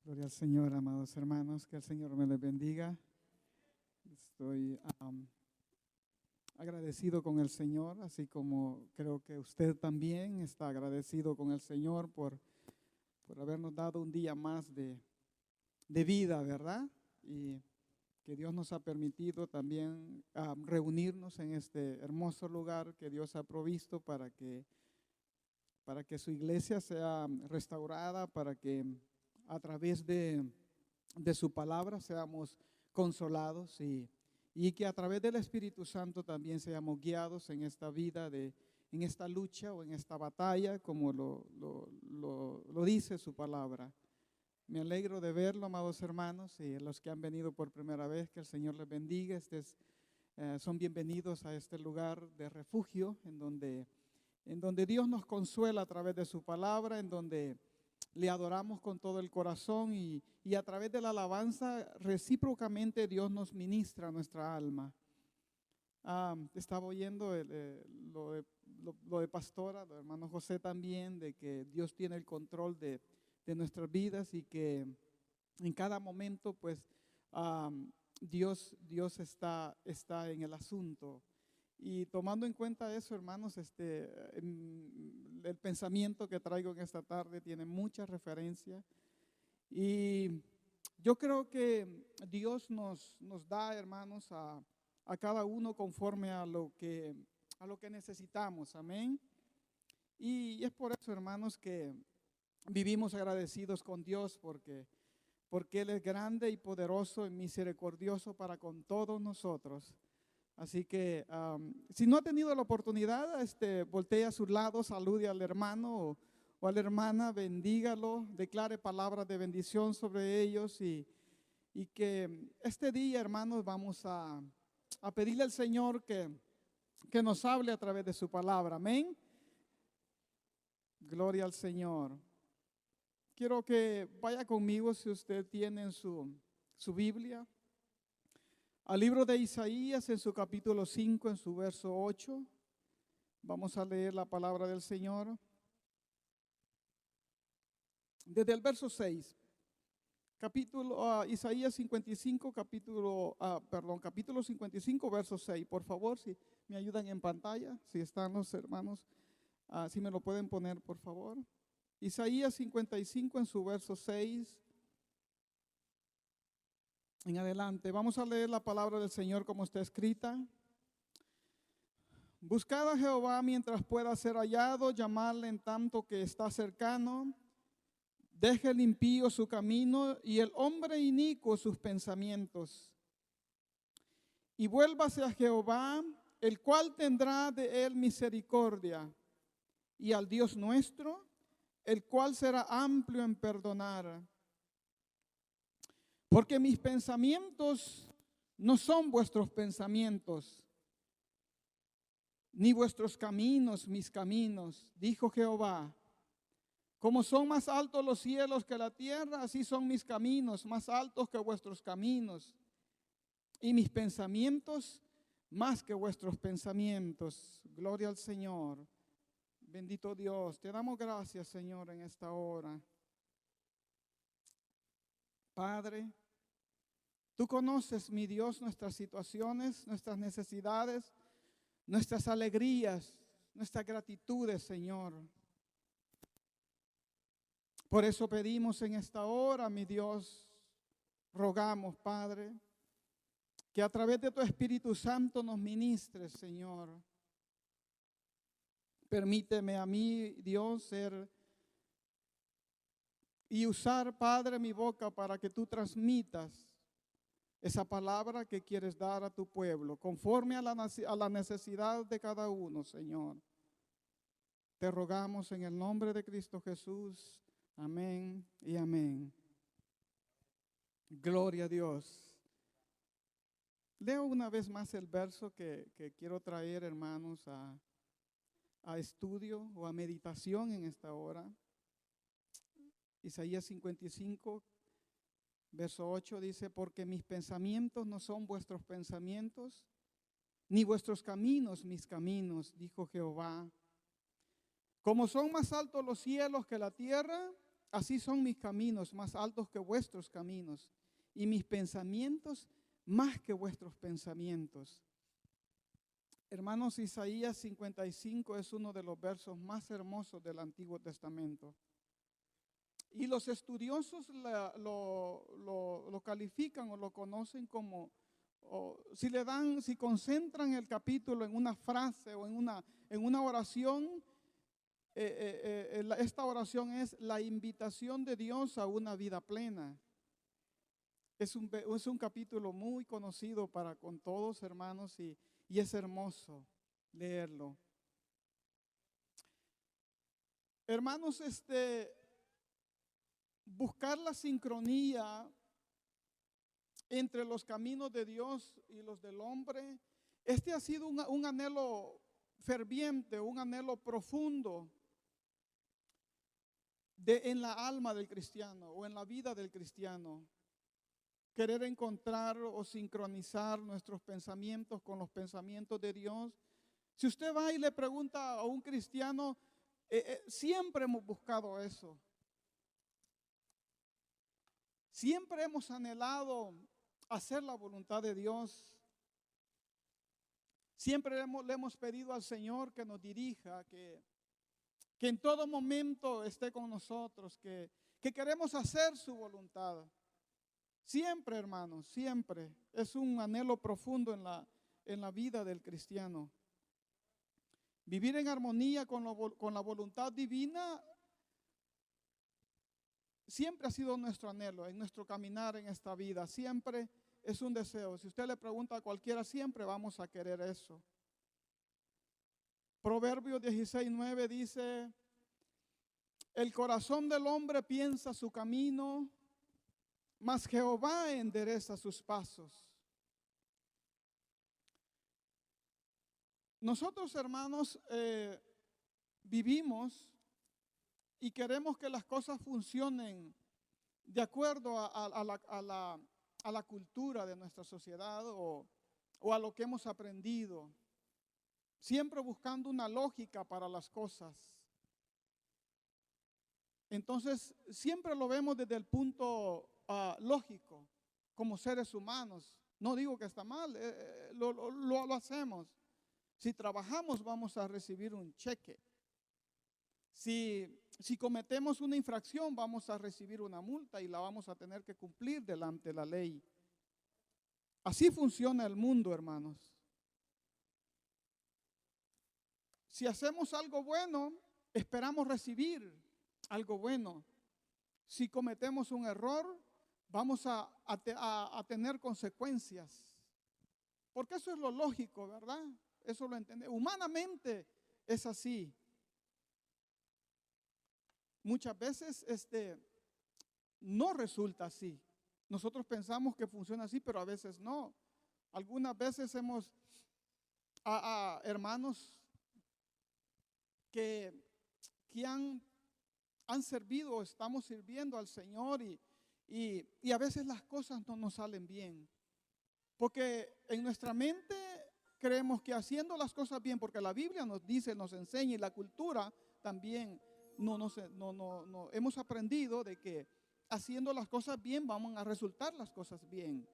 Gloria al Señor, amados hermanos, que el Señor me les bendiga. Estoy agradecido con el Señor, así como creo que usted también está agradecido con el Señor por habernos dado un día más de vida, ¿verdad? Y que Dios nos ha permitido también reunirnos en este hermoso lugar que Dios ha provisto para que su iglesia sea restaurada, para que a través de su palabra seamos consolados y que a través del Espíritu Santo también seamos guiados en esta vida, en esta lucha o en esta batalla, como lo dice su palabra. Me alegro de verlo, amados hermanos, y los que han venido por primera vez, que el Señor les bendiga. Son bienvenidos a este lugar de refugio en donde Dios nos consuela a través de su palabra, en donde le adoramos con todo el corazón y a través de la alabanza recíprocamente Dios nos ministra a nuestra alma. Estaba oyendo lo de pastora, lo de hermano José también, de que Dios tiene el control de nuestras vidas y que en cada momento pues Dios está en el asunto. Y tomando en cuenta eso, hermanos, el pensamiento que traigo en esta tarde tiene mucha referencia. Y yo creo que Dios nos da, hermanos, a cada uno conforme a lo que necesitamos. Amén. Y es por eso, hermanos, que vivimos agradecidos con Dios porque Él es grande y poderoso y misericordioso para con todos nosotros. Así que si no ha tenido la oportunidad, voltee a su lado, salude al hermano o a la hermana, bendígalo, declare palabras de bendición sobre ellos y que este día, hermanos, vamos a pedirle al Señor que nos hable a través de su palabra. Amén. Gloria al Señor. Quiero que vaya conmigo, si usted tiene su Biblia, al libro de Isaías en su capítulo 5, en su verso 8. Vamos a leer la palabra del Señor. Desde el verso 6. Isaías 55, capítulo 55, verso 6. Por favor, si me ayudan en pantalla, si están los hermanos, si me lo pueden poner, por favor. Isaías 55 en su verso 6. En adelante, vamos a leer la palabra del Señor como está escrita. Buscad a Jehová mientras pueda ser hallado, llamadle en tanto que está cercano. Deje el impío su camino y el hombre inicuo sus pensamientos. Y vuélvase a Jehová, el cual tendrá de él misericordia, y al Dios nuestro, el cual será amplio en perdonar. Porque mis pensamientos no son vuestros pensamientos, ni vuestros caminos mis caminos, dijo Jehová. Como son más altos los cielos que la tierra, así son mis caminos más altos que vuestros caminos, y mis pensamientos más que vuestros pensamientos. Gloria al Señor. Bendito Dios, te damos gracias, Señor, en esta hora. Padre, tú conoces, mi Dios, nuestras situaciones, nuestras necesidades, nuestras alegrías, nuestras gratitudes, Señor. Por eso pedimos en esta hora, mi Dios, rogamos, Padre, que a través de tu Espíritu Santo nos ministres, Señor. Permíteme a mí, Dios, ser y usar, Padre, mi boca para que tú transmitas esa palabra que quieres dar a tu pueblo, conforme a la necesidad de cada uno, Señor. Te rogamos en el nombre de Cristo Jesús. Amén y amén. Gloria a Dios. Leo una vez más el verso que quiero traer, hermanos, a estudio o a meditación en esta hora. Isaías 55, verso 8 dice: porque mis pensamientos no son vuestros pensamientos, ni vuestros caminos mis caminos, dijo Jehová. Como son más altos los cielos que la tierra, Así son mis caminos más altos que vuestros caminos, y mis pensamientos más que vuestros pensamientos. Hermanos, Isaías 55 es uno de los versos más hermosos del Antiguo Testamento. Y los estudiosos lo califican o lo conocen como, si concentran el capítulo en una frase o en una oración, esta oración es la invitación de Dios a una vida plena. Es un capítulo muy conocido con todos, hermanos, y es hermoso leerlo. Hermanos, buscar la sincronía entre los caminos de Dios y los del hombre, ha sido un anhelo ferviente, un anhelo profundo en la alma del cristiano o en la vida del cristiano. Querer encontrar o sincronizar nuestros pensamientos con los pensamientos de Dios. Si usted va y le pregunta a un cristiano, siempre hemos buscado eso. Siempre hemos anhelado hacer la voluntad de Dios. Siempre le hemos pedido al Señor que nos dirija, que en todo momento esté con nosotros, que queremos hacer su voluntad. Siempre, hermanos, siempre. Es un anhelo profundo en la vida del cristiano. Vivir en armonía con la voluntad divina siempre ha sido nuestro anhelo, en nuestro caminar en esta vida. Siempre es un deseo. Si usted le pregunta a cualquiera, siempre vamos a querer eso. Proverbios 16:9 dice: el corazón del hombre piensa su camino, mas Jehová endereza sus pasos. Nosotros, hermanos, vivimos y queremos que las cosas funcionen de acuerdo a la cultura de nuestra sociedad o a lo que hemos aprendido, siempre buscando una lógica para las cosas. Entonces, siempre lo vemos desde el punto lógico, como seres humanos. No digo que está mal, lo hacemos. Si trabajamos, vamos a recibir un cheque. Si cometemos una infracción, vamos a recibir una multa y la vamos a tener que cumplir delante de la ley. Así funciona el mundo, hermanos. Si hacemos algo bueno, esperamos recibir algo bueno. Si cometemos un error, vamos a tener consecuencias. Porque eso es lo lógico, ¿verdad? Eso lo entendemos. Humanamente es así. Muchas veces no resulta así. Nosotros pensamos que funciona así, pero a veces no. Algunas veces hemos hermanos que han servido, estamos sirviendo al Señor y a veces las cosas no nos salen bien. Porque en nuestra mente creemos que haciendo las cosas bien, porque la Biblia nos dice, nos enseña y la cultura también hemos aprendido de que haciendo las cosas bien van a resultar las cosas bien.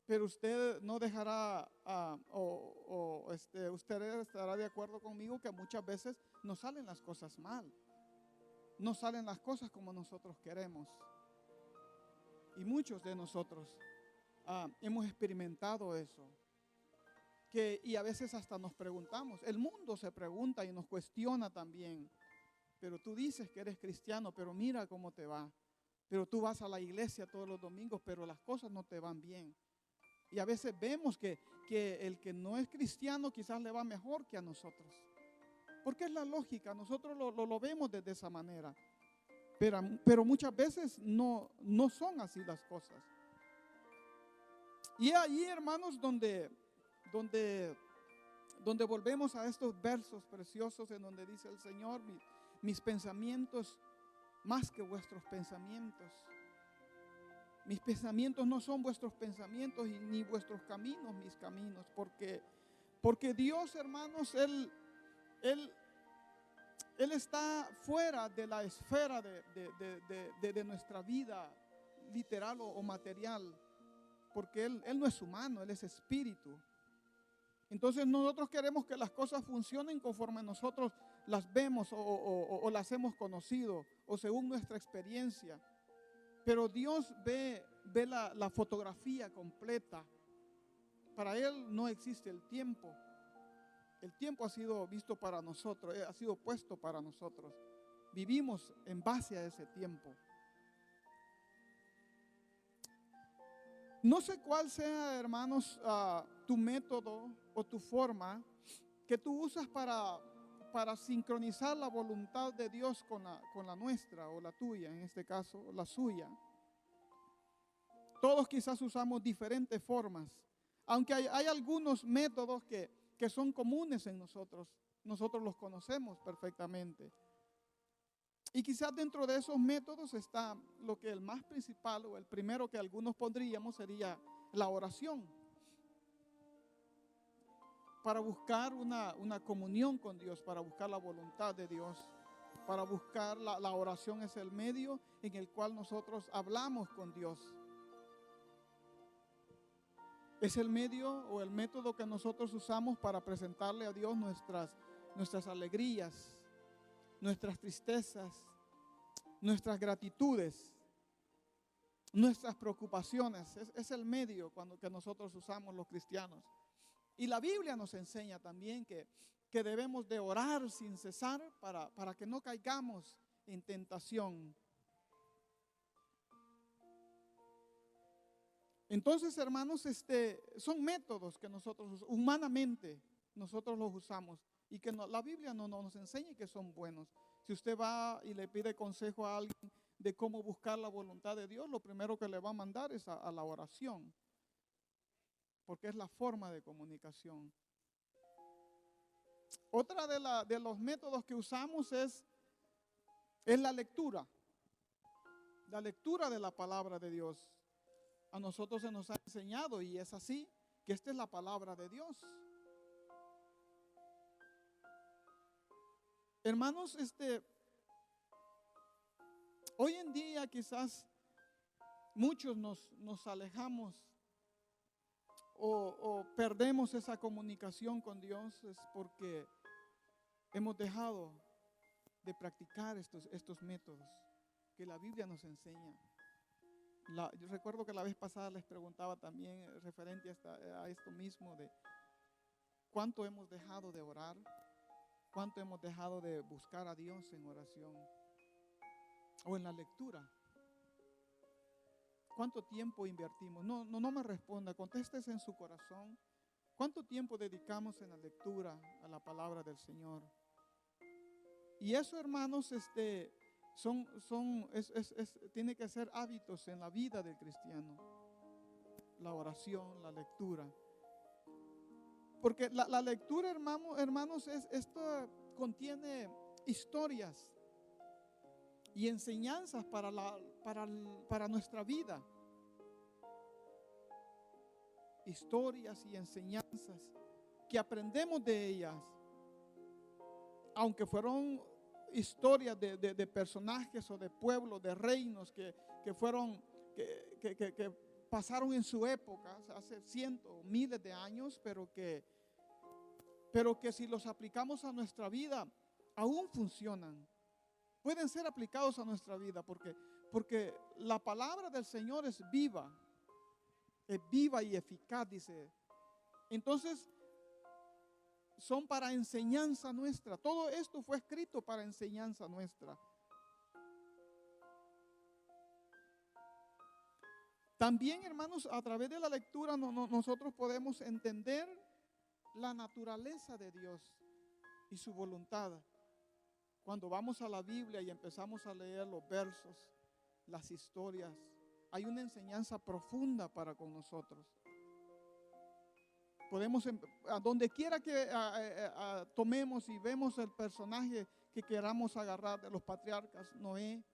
Pero usted no dejará, usted estará de acuerdo conmigo que muchas veces no salen las cosas mal. No salen las cosas como nosotros queremos. Y muchos de nosotros hemos experimentado eso. Y a veces hasta nos preguntamos, el mundo se pregunta y nos cuestiona también. Pero tú dices que eres cristiano, pero mira cómo te va. Pero tú vas a la iglesia todos los domingos, pero las cosas no te van bien. Y a veces vemos que el que no es cristiano quizás le va mejor que a nosotros. Porque es la lógica, nosotros lo vemos desde esa manera. Pero muchas veces no son así las cosas. Y ahí, hermanos, donde volvemos a estos versos preciosos en donde dice el Señor, mis pensamientos más que vuestros pensamientos. Mis pensamientos no son vuestros pensamientos y ni vuestros caminos mis caminos, porque Dios, hermanos, Él Él está fuera de la esfera de nuestra vida literal o material, porque Él no es humano, Él es espíritu. Entonces nosotros queremos que las cosas funcionen conforme nosotros las vemos o las hemos conocido o según nuestra experiencia. Pero Dios ve la fotografía completa. Para Él no existe el tiempo. El tiempo ha sido visto para nosotros, ha sido puesto para nosotros. Vivimos en base a ese tiempo. No sé cuál sea, hermanos, tu método o tu forma que tú usas para sincronizar la voluntad de Dios con la nuestra o la tuya, en este caso, la suya. Todos quizás usamos diferentes formas, aunque hay algunos métodos que son comunes en nosotros. Nosotros los conocemos perfectamente. Y quizás dentro de esos métodos está lo que el más principal o el primero que algunos pondríamos sería la oración. Para buscar una comunión con Dios, para buscar la voluntad de Dios, para buscar la oración es el medio en el cual nosotros hablamos con Dios. Es el medio o el método que nosotros usamos para presentarle a Dios nuestras alegrías, nuestras tristezas, nuestras gratitudes, nuestras preocupaciones. Es el medio que nosotros usamos los cristianos. Y la Biblia nos enseña también que debemos de orar sin cesar para que no caigamos en tentación. Entonces, hermanos, son métodos que nosotros humanamente nosotros los usamos y que la Biblia no nos enseña que son buenos. Si usted va y le pide consejo a alguien de cómo buscar la voluntad de Dios, lo primero que le va a mandar es a la oración, porque es la forma de comunicación. Otra de los métodos que usamos es la lectura de la palabra de Dios. A nosotros se nos ha enseñado, y es así, que esta es la palabra de Dios. Hermanos, hoy en día quizás muchos nos alejamos o perdemos esa comunicación con Dios, es porque hemos dejado de practicar estos métodos que la Biblia nos enseña. Yo recuerdo que la vez pasada les preguntaba también referente a esto mismo de cuánto hemos dejado de orar, cuánto hemos dejado de buscar a Dios en oración o en la lectura. ¿Cuánto tiempo invertimos? No me responda, contéstese en su corazón. ¿Cuánto tiempo dedicamos en la lectura a la palabra del Señor? Y eso, hermanos, tiene que ser hábitos en la vida del cristiano. La oración, la lectura. Porque la lectura, hermanos, esto contiene historias y enseñanzas para nuestra vida. Historias y enseñanzas que aprendemos de ellas. Aunque fueron historias de personajes o de pueblos, de reinos que pasaron en su época, hace cientos o miles de años, pero que si los aplicamos a nuestra vida, aún funcionan. Pueden ser aplicados a nuestra vida porque la palabra del Señor es viva y eficaz, dice. Entonces, son para enseñanza nuestra. Todo esto fue escrito para enseñanza nuestra. También, hermanos, a través de la lectura nosotros podemos entender la naturaleza de Dios y su voluntad. Cuando vamos a la Biblia y empezamos a leer los versos, las historias, hay una enseñanza profunda para con nosotros. Podemos, a donde quiera que tomemos y vemos el personaje que queramos agarrar de los patriarcas, Noé,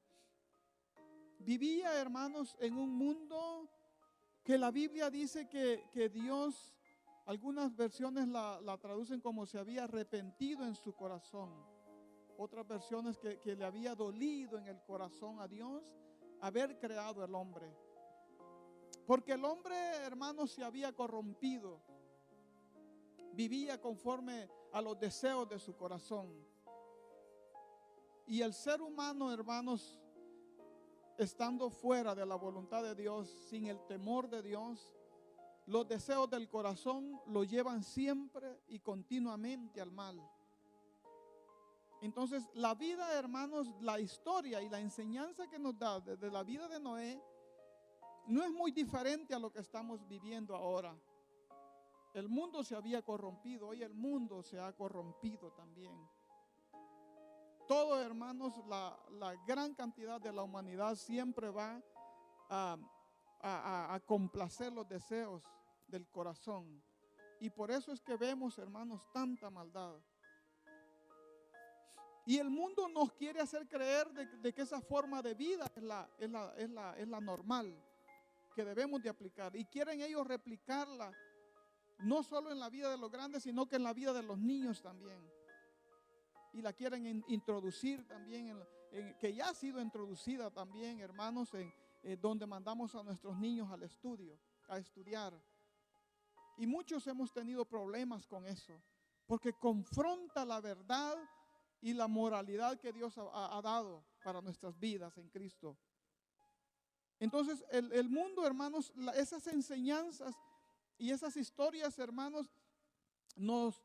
vivía, hermanos, en un mundo que la Biblia dice que Dios, algunas versiones la traducen como se había arrepentido en su corazón otras versiones que le había dolido en el corazón a Dios haber creado el hombre. Porque el hombre, hermanos, se había corrompido. Vivía conforme a los deseos de su corazón. Y el ser humano, hermanos, estando fuera de la voluntad de Dios, sin el temor de Dios, los deseos del corazón lo llevan siempre y continuamente al mal. Entonces, la vida, hermanos, la historia y la enseñanza que nos da desde la vida de Noé no es muy diferente a lo que estamos viviendo ahora. El mundo se había corrompido, hoy el mundo se ha corrompido también. Todo, hermanos, la gran cantidad de la humanidad siempre va a complacer los deseos del corazón. Y por eso es que vemos, hermanos, tanta maldad. Y el mundo nos quiere hacer creer de que esa forma de vida es la normal, que debemos de aplicar. Y quieren ellos replicarla, no solo en la vida de los grandes, sino que en la vida de los niños también. Y la quieren introducir también, que ya ha sido introducida también, hermanos, donde mandamos a nuestros niños al estudio, a estudiar. Y muchos hemos tenido problemas con eso, porque confronta la verdad y la moralidad que Dios ha dado para nuestras vidas en Cristo. Entonces, el mundo, hermanos, esas enseñanzas y esas historias, hermanos, nos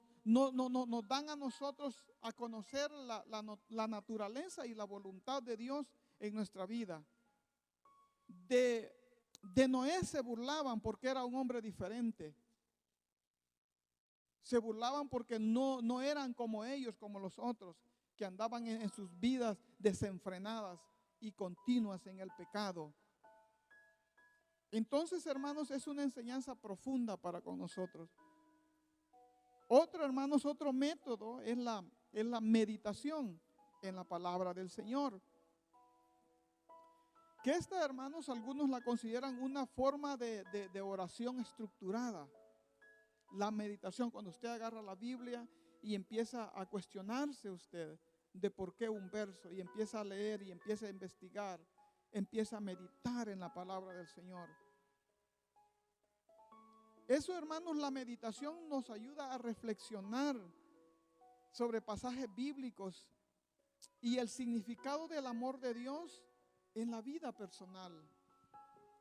dan a nosotros a conocer la naturaleza y la voluntad de Dios en nuestra vida. De Noé se burlaban porque era un hombre diferente. Se burlaban porque no eran como ellos, como los otros, que andaban en sus vidas desenfrenadas y continuas en el pecado. Entonces, hermanos, es una enseñanza profunda para con nosotros. Hermanos, otro método es la meditación en la palabra del Señor. Que esta, hermanos, algunos la consideran una forma de oración estructurada. La meditación, cuando usted agarra la Biblia y empieza a cuestionarse usted de por qué un verso, y empieza a leer y empieza a investigar, empieza a meditar en la palabra del Señor. Eso, hermanos, la meditación nos ayuda a reflexionar sobre pasajes bíblicos y el significado del amor de Dios en la vida personal.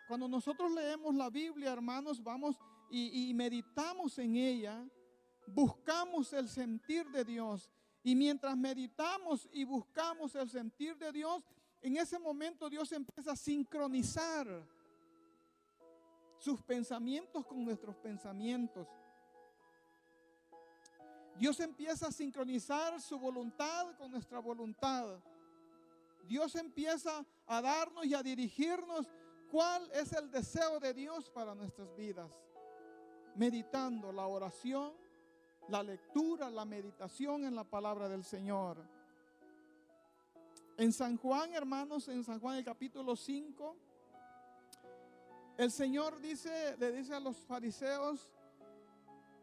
Cuando nosotros leemos la Biblia, hermanos, vamos y meditamos en ella, buscamos el sentir de Dios. Y mientras meditamos y buscamos el sentir de Dios, en ese momento Dios empieza a sincronizar sus pensamientos con nuestros pensamientos. Dios empieza a sincronizar su voluntad con nuestra voluntad. Dios empieza a darnos y a dirigirnos cuál es el deseo de Dios para nuestras vidas. Meditando la oración, la lectura, la meditación en la palabra del Señor. En San Juan, hermanos, en San Juan el capítulo 5, el Señor le dice a los fariseos: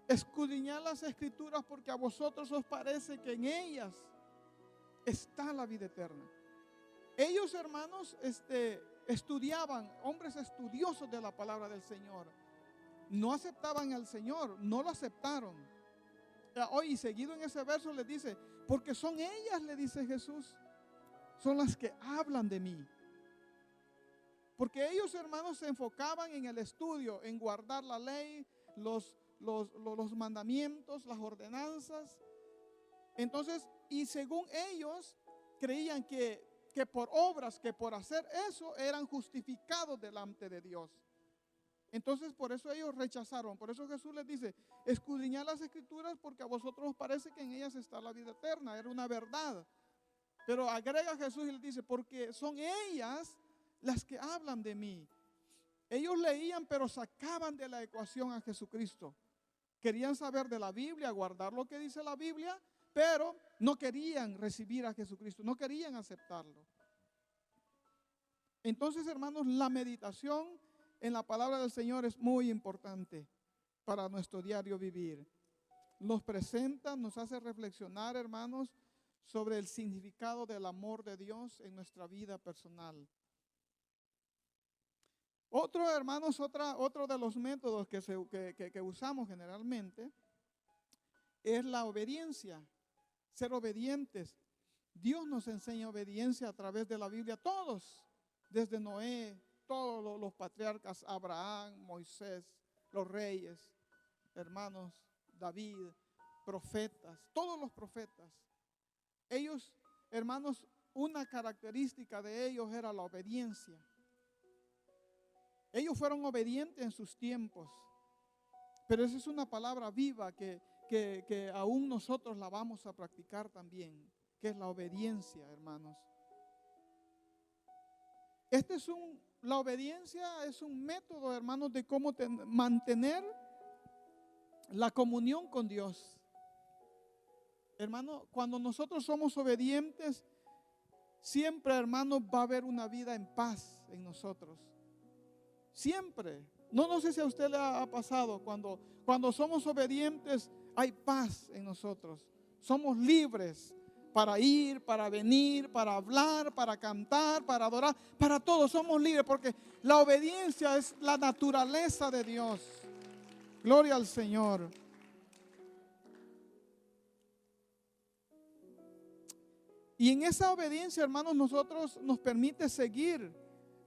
escudriñad las escrituras porque a vosotros os parece que en ellas está la vida eterna. Ellos, hermanos, estudiaban, hombres estudiosos de la palabra del Señor. No aceptaban al Señor, no lo aceptaron. Hoy, seguido en ese verso les dice: porque son ellas, le dice Jesús, son las que hablan de mí. Porque ellos, hermanos, se enfocaban en el estudio, en guardar la ley, los mandamientos, las ordenanzas. Entonces, y según ellos, creían que por obras, que por hacer eso, eran justificados delante de Dios. Entonces, por eso ellos rechazaron. Por eso Jesús les dice: escudriñad las escrituras porque a vosotros os parece que en ellas está la vida eterna. Era una verdad. Pero agrega Jesús y les dice: porque son ellas las que hablan de mí. Ellos leían, pero sacaban de la ecuación a Jesucristo. Querían saber de la Biblia, guardar lo que dice la Biblia, pero no querían recibir a Jesucristo, no querían aceptarlo. Entonces, hermanos, la meditación en la palabra del Señor es muy importante para nuestro diario vivir. Nos presenta, nos hace reflexionar, hermanos, sobre el significado del amor de Dios en nuestra vida personal. Otro, hermanos, otro de los métodos que usamos generalmente es la obediencia, ser obedientes. Dios nos enseña obediencia a través de la Biblia, todos, desde Noé, todos los patriarcas, Abraham, Moisés, los reyes, hermanos, David, profetas, todos los profetas. Ellos, hermanos, una característica de ellos era la obediencia. Ellos fueron obedientes en sus tiempos, pero esa es una palabra viva que aún nosotros la vamos a practicar también, que es la obediencia, hermanos. La obediencia es un método, hermanos, de cómo mantener la comunión con Dios. Hermano, cuando nosotros somos obedientes, siempre, hermanos, va a haber una vida en paz en nosotros. Siempre. No sé si a usted le ha pasado, cuando somos obedientes, hay paz en nosotros. Somos libres para ir, para venir, para hablar, para cantar, para adorar, para todo. Somos libres porque la obediencia es la naturaleza de Dios. Gloria al Señor. Y en esa obediencia, hermanos, nos permite seguir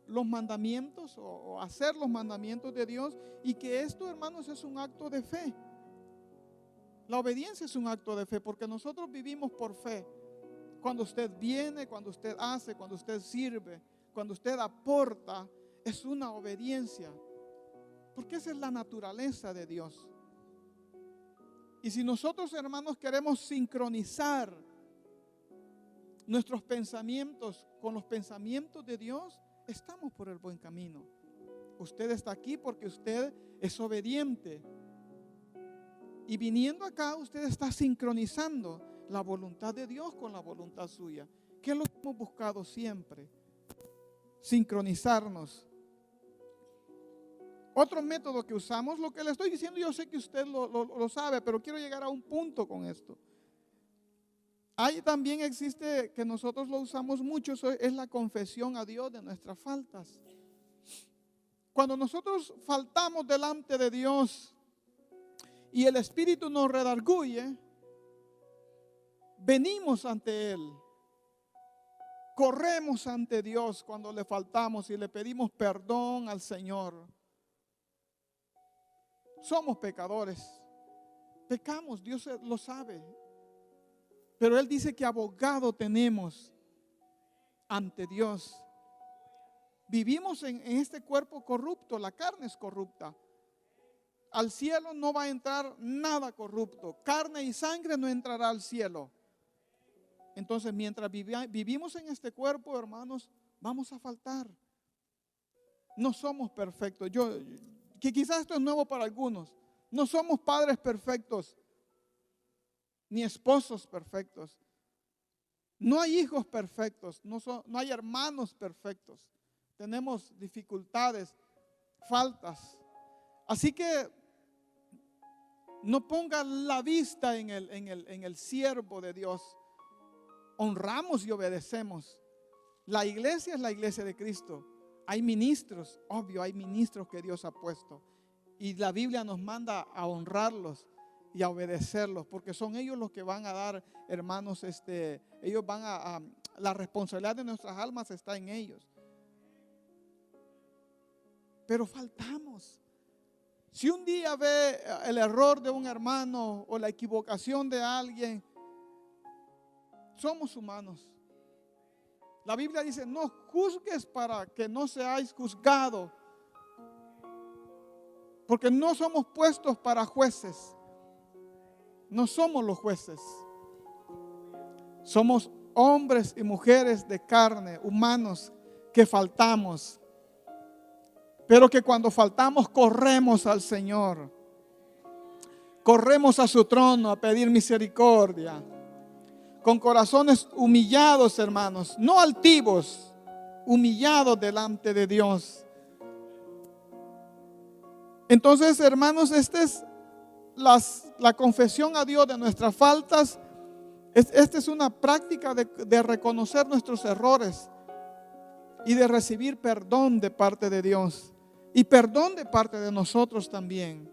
los mandamientos o hacer los mandamientos de Dios, y que esto, hermanos, es un acto de fe. La obediencia es un acto de fe porque nosotros vivimos por fe. Cuando usted viene, cuando usted hace, cuando usted sirve, cuando usted aporta, es una obediencia, porque esa es la naturaleza de Dios. Y si nosotros, hermanos, queremos sincronizar nuestros pensamientos con los pensamientos de Dios, estamos por el buen camino. Usted está aquí porque usted es obediente. Y viniendo acá, usted está sincronizando la voluntad de Dios con la voluntad suya, que es lo que hemos buscado siempre, sincronizarnos. Otro método que usamos, lo que le estoy diciendo, yo sé que usted lo sabe, pero quiero llegar a un punto con esto. Ahí también existe, que nosotros lo usamos mucho, es la confesión a Dios de nuestras faltas. Cuando nosotros faltamos delante de Dios y el Espíritu nos redarguye, venimos ante Él, corremos ante Dios cuando le faltamos y le pedimos perdón al Señor. Somos pecadores, pecamos, Dios lo sabe. Pero Él dice que abogado tenemos ante Dios. Vivimos en este cuerpo corrupto, la carne es corrupta. Al cielo no va a entrar nada corrupto. Carne y sangre no entrará al cielo. Entonces, mientras vivimos en este cuerpo, hermanos, vamos a faltar. No somos perfectos. Que quizás esto es nuevo para algunos. No somos padres perfectos, ni esposos perfectos. No hay hijos perfectos, no hay hermanos perfectos. Tenemos dificultades, faltas. Así que no ponga la vista en el siervo de Dios. Honramos y obedecemos. La iglesia es la iglesia de Cristo. Hay ministros, obvio, hay ministros que Dios ha puesto. Y la Biblia nos manda a honrarlos y a obedecerlos, porque son ellos los que van a dar, hermanos, ellos van a la responsabilidad de nuestras almas está en ellos. Pero faltamos. Si un día ve el error de un hermano o la equivocación de alguien, somos humanos. La Biblia dice: no juzgues para que no seáis juzgados, porque no somos puestos para jueces. No somos los jueces. Somos hombres y mujeres de carne, humanos, que faltamos. Pero que cuando faltamos corremos al Señor. Corremos a su trono a pedir misericordia. Con corazones humillados, hermanos, no altivos, humillados delante de Dios. Entonces, hermanos, esta es la confesión a Dios de nuestras faltas, Esta es una práctica de reconocer nuestros errores y de recibir perdón de parte de Dios y perdón de parte de nosotros también.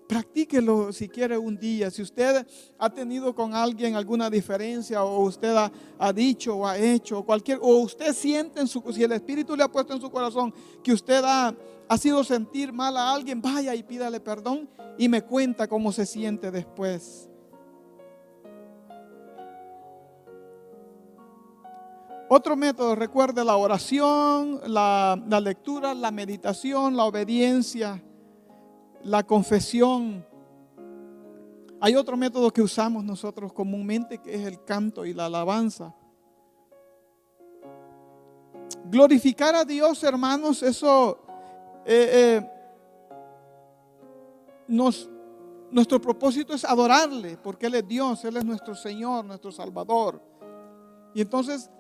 Practíquelo si quiere un día. Si usted ha tenido con alguien alguna diferencia, o usted ha dicho o ha hecho o usted siente si el Espíritu le ha puesto en su corazón que usted ha sido sentir mal a alguien, vaya y pídale perdón y me cuenta cómo se siente después. Otro método, recuerde, la oración, la lectura, la meditación, la obediencia, la confesión. Hay otro método que usamos nosotros comúnmente, que es el canto y la alabanza. Glorificar a Dios, hermanos, eso nuestro propósito es adorarle, porque Él es Dios, Él es nuestro Señor, nuestro Salvador. Y entonces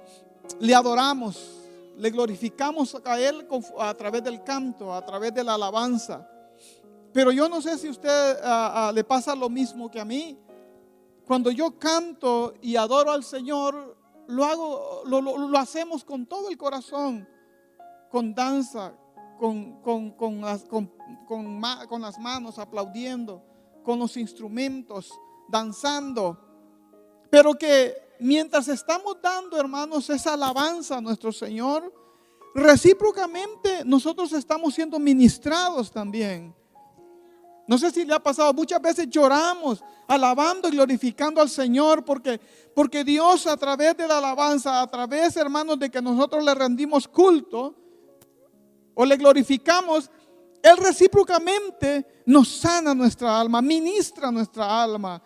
le adoramos, le glorificamos a Él a través del canto, a través de la alabanza. Pero yo no sé si a usted le pasa lo mismo que a mí. Cuando yo canto y adoro al Señor, lo hacemos con todo el corazón, con danza, con las manos aplaudiendo, con los instrumentos, danzando. Pero que mientras estamos dando, hermanos, esa alabanza a nuestro Señor, recíprocamente nosotros estamos siendo ministrados también. No sé si le ha pasado, muchas veces lloramos alabando y glorificando al Señor porque Dios, a través de la alabanza, a través, hermanos, de que nosotros le rendimos culto o le glorificamos, Él recíprocamente nos sana nuestra alma, ministra nuestra alma.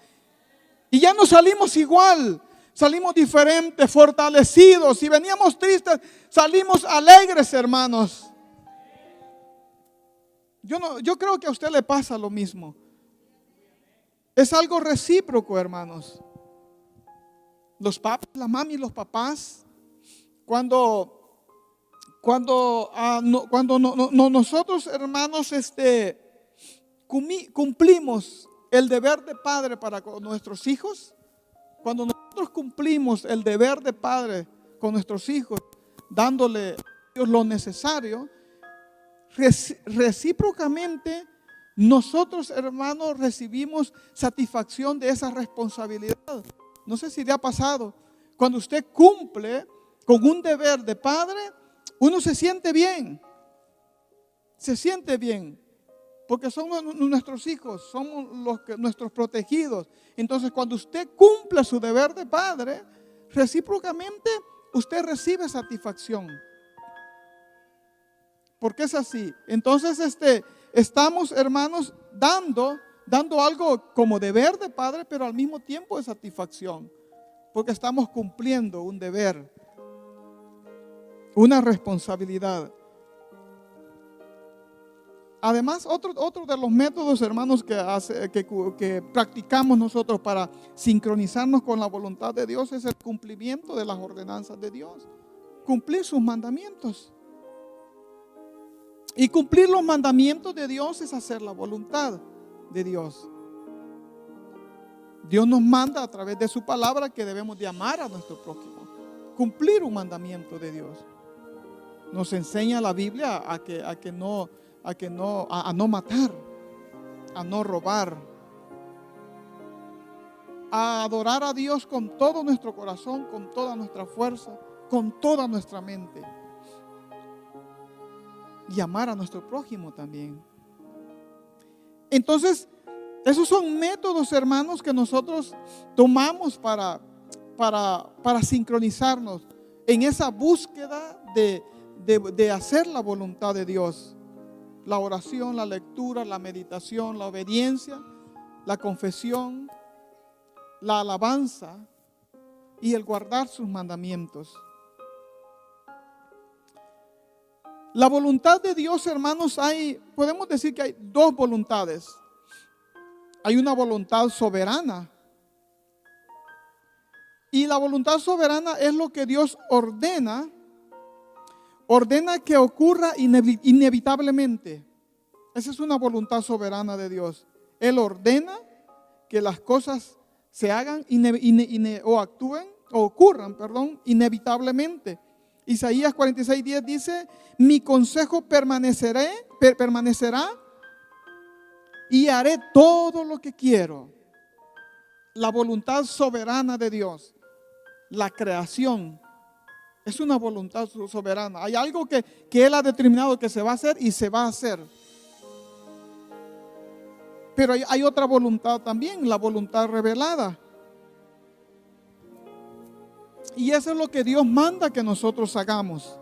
Y ya no salimos igual, salimos diferentes, fortalecidos. Si veníamos tristes, salimos alegres, hermanos. Yo creo que a usted le pasa lo mismo. Es algo recíproco, hermanos. Los papás, la mami y los papás, cuando nosotros, hermanos, cumplimos el deber de padre para con nuestros hijos, cuando nosotros cumplimos el deber de padre con nuestros hijos, dándole a ellos lo necesario, recíprocamente nosotros, hermanos, recibimos satisfacción de esa responsabilidad. No sé si le ha pasado, cuando usted cumple con un deber de padre, uno se siente bien, porque son nuestros hijos, somos nuestros protegidos. Entonces, cuando usted cumple su deber de padre, recíprocamente usted recibe satisfacción. Porque es así. Entonces estamos, hermanos, dando algo como deber de padre, pero al mismo tiempo de satisfacción, porque estamos cumpliendo un deber, una responsabilidad. Además, otro de los métodos, hermanos, que practicamos nosotros para sincronizarnos con la voluntad de Dios es el cumplimiento de las ordenanzas de Dios, cumplir sus mandamientos. Y cumplir los mandamientos de Dios es hacer la voluntad de Dios. Dios nos manda a través de su palabra que debemos de amar a nuestro prójimo, cumplir un mandamiento de Dios. Nos enseña la Biblia a no matar, a no robar, a adorar a Dios con todo nuestro corazón, con toda nuestra fuerza, con toda nuestra mente. Y amar a nuestro prójimo también. Entonces, esos son métodos, hermanos, que nosotros tomamos para sincronizarnos en esa búsqueda de hacer la voluntad de Dios. La oración, la lectura, la meditación, la obediencia, la confesión, la alabanza y el guardar sus mandamientos. La voluntad de Dios, hermanos, podemos decir que hay dos voluntades. Hay una voluntad soberana. Y la voluntad soberana es lo que Dios ordena que ocurra inevitablemente. Esa es una voluntad soberana de Dios. Él ordena que las cosas se hagan o actúen o ocurran, inevitablemente. Isaías 46:10 dice: mi consejo permanecerá y haré todo lo que quiero. La voluntad soberana de Dios, la creación, es una voluntad soberana. Hay algo que Él ha determinado que se va a hacer y se va a hacer. Pero hay otra voluntad también, la voluntad revelada. Y eso es lo que Dios manda que nosotros hagamos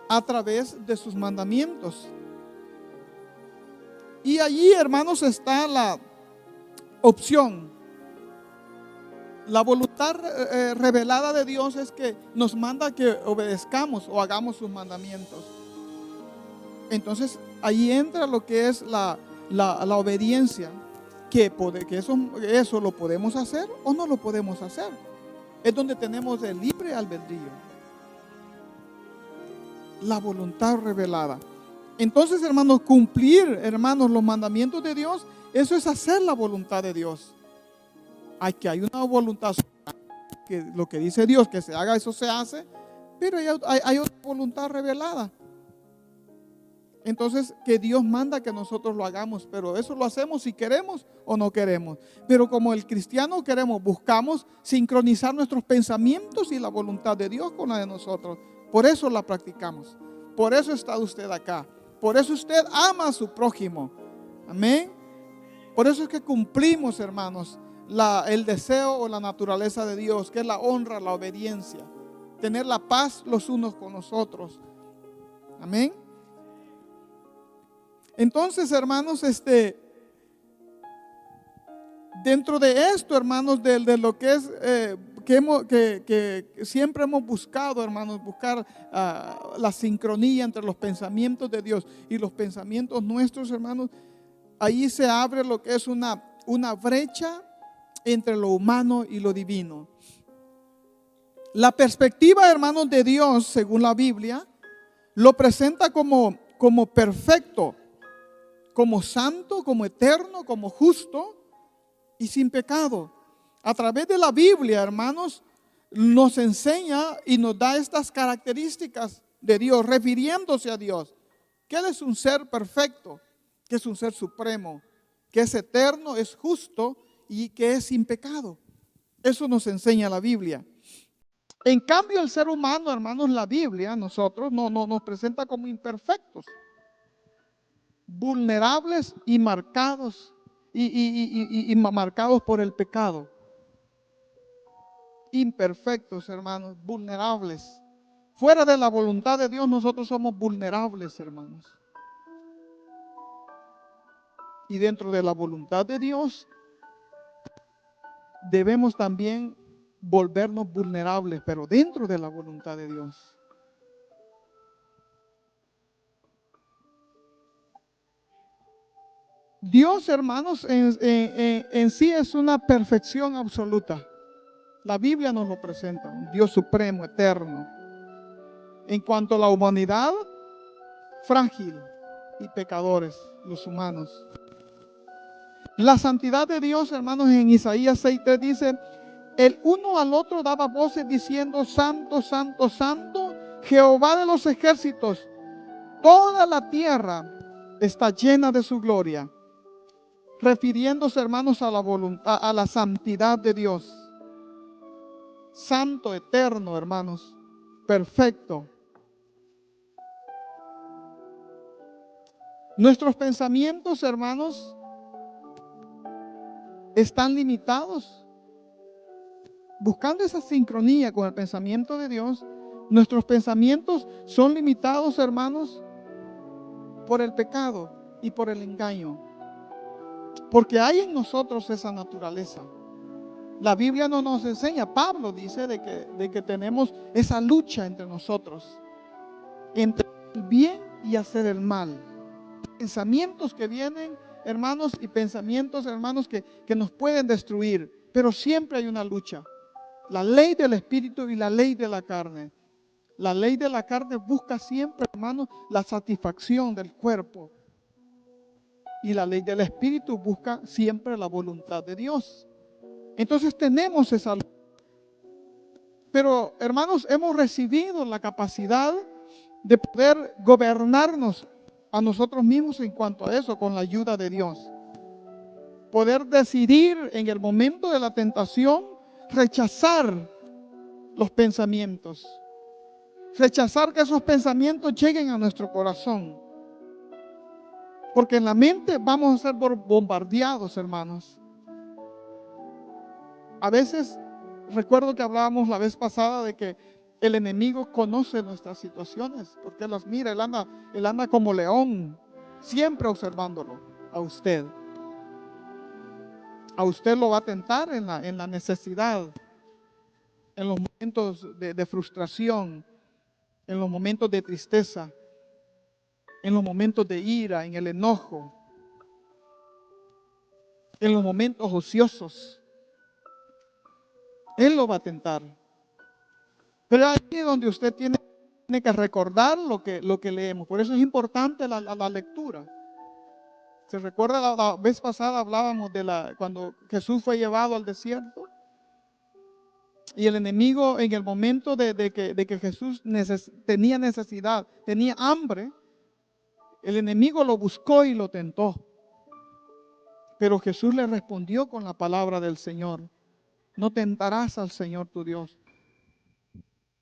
a través de sus mandamientos. Y allí, hermanos, está la opción. La voluntad revelada de Dios es que nos manda que obedezcamos o hagamos sus mandamientos. Entonces, ahí entra lo que es la obediencia, que eso lo podemos hacer o no lo podemos hacer. Es donde tenemos el libre albedrío. La voluntad revelada. Entonces, hermanos, cumplir, hermanos, los mandamientos de Dios, eso es hacer la voluntad de Dios. Hay una voluntad, que lo que dice Dios que se haga, eso se hace, pero hay otra voluntad revelada. Entonces, que Dios manda que nosotros lo hagamos, pero eso lo hacemos si queremos o no queremos. Pero como el cristiano buscamos sincronizar nuestros pensamientos y la voluntad de Dios con la de nosotros. Por eso la practicamos. Por eso está usted acá. Por eso usted ama a su prójimo. Amén. Por eso es que cumplimos, hermanos, el deseo o la naturaleza de Dios, que es la honra, la obediencia. Tener la paz los unos con los otros. Amén. Entonces, hermanos, dentro de esto, hermanos, de lo que es que siempre hemos buscado, hermanos, buscar la sincronía entre los pensamientos de Dios y los pensamientos nuestros, hermanos. Ahí se abre lo que es una brecha entre lo humano y lo divino. La perspectiva, hermanos, de Dios, según la Biblia, lo presenta como perfecto, como santo, como eterno, como justo y sin pecado. A través de la Biblia, hermanos, nos enseña y nos da estas características de Dios, refiriéndose a Dios, que Él es un ser perfecto, que es un ser supremo, que es eterno, es justo y que es sin pecado. Eso nos enseña la Biblia. En cambio, el ser humano, hermanos, la Biblia, nosotros nos presenta como imperfectos, vulnerables y marcados y marcados por el pecado. Imperfectos, hermanos, vulnerables. Fuera de la voluntad de Dios, nosotros somos vulnerables, hermanos. Y dentro de la voluntad de Dios, debemos también volvernos vulnerables, pero dentro de la voluntad de Dios. Dios, hermanos, en sí es una perfección absoluta. La Biblia nos lo presenta, un Dios supremo, eterno. En cuanto a la humanidad, frágil y pecadores, los humanos. La santidad de Dios, hermanos, en Isaías 6:3 dice: el uno al otro daba voces diciendo: santo, santo, santo, Jehová de los ejércitos, toda la tierra está llena de su gloria. Refiriéndose, hermanos, a la voluntad, a la santidad de Dios. Santo, eterno, hermanos, perfecto. Nuestros pensamientos, hermanos, están limitados. Buscando esa sincronía con el pensamiento de Dios, nuestros pensamientos son limitados, hermanos, por el pecado y por el engaño. Porque hay en nosotros esa naturaleza. La Biblia no nos enseña, Pablo dice de que tenemos esa lucha entre nosotros, entre el bien y hacer el mal. Pensamientos que vienen, hermanos, y pensamientos, hermanos, que nos pueden destruir, pero siempre hay una lucha. La ley del espíritu y la ley de la carne. La ley de la carne busca siempre, hermanos, la satisfacción del cuerpo. Y la ley del Espíritu busca siempre la voluntad de Dios. Entonces tenemos esa luz. Pero hermanos, hemos recibido la capacidad de poder gobernarnos a nosotros mismos en cuanto a eso, con la ayuda de Dios. Poder decidir en el momento de la tentación, rechazar los pensamientos. Rechazar que esos pensamientos lleguen a nuestro corazón. Porque en la mente vamos a ser bombardeados, hermanos. A veces, recuerdo que hablábamos la vez pasada de que el enemigo conoce nuestras situaciones, porque él las mira, él anda como león, siempre observándolo a usted. A usted lo va a tentar en la necesidad, en los momentos de frustración, en los momentos de tristeza, en los momentos de ira, en el enojo, en los momentos ociosos. Él lo va a tentar. Pero ahí es donde usted tiene que recordar lo que leemos. Por eso es importante la lectura. ¿Se recuerda la vez pasada hablábamos de cuando Jesús fue llevado al desierto? Y el enemigo en el momento de que Jesús tenía necesidad, tenía hambre, el enemigo lo buscó y lo tentó. Pero Jesús le respondió con la palabra del Señor. No tentarás al Señor tu Dios.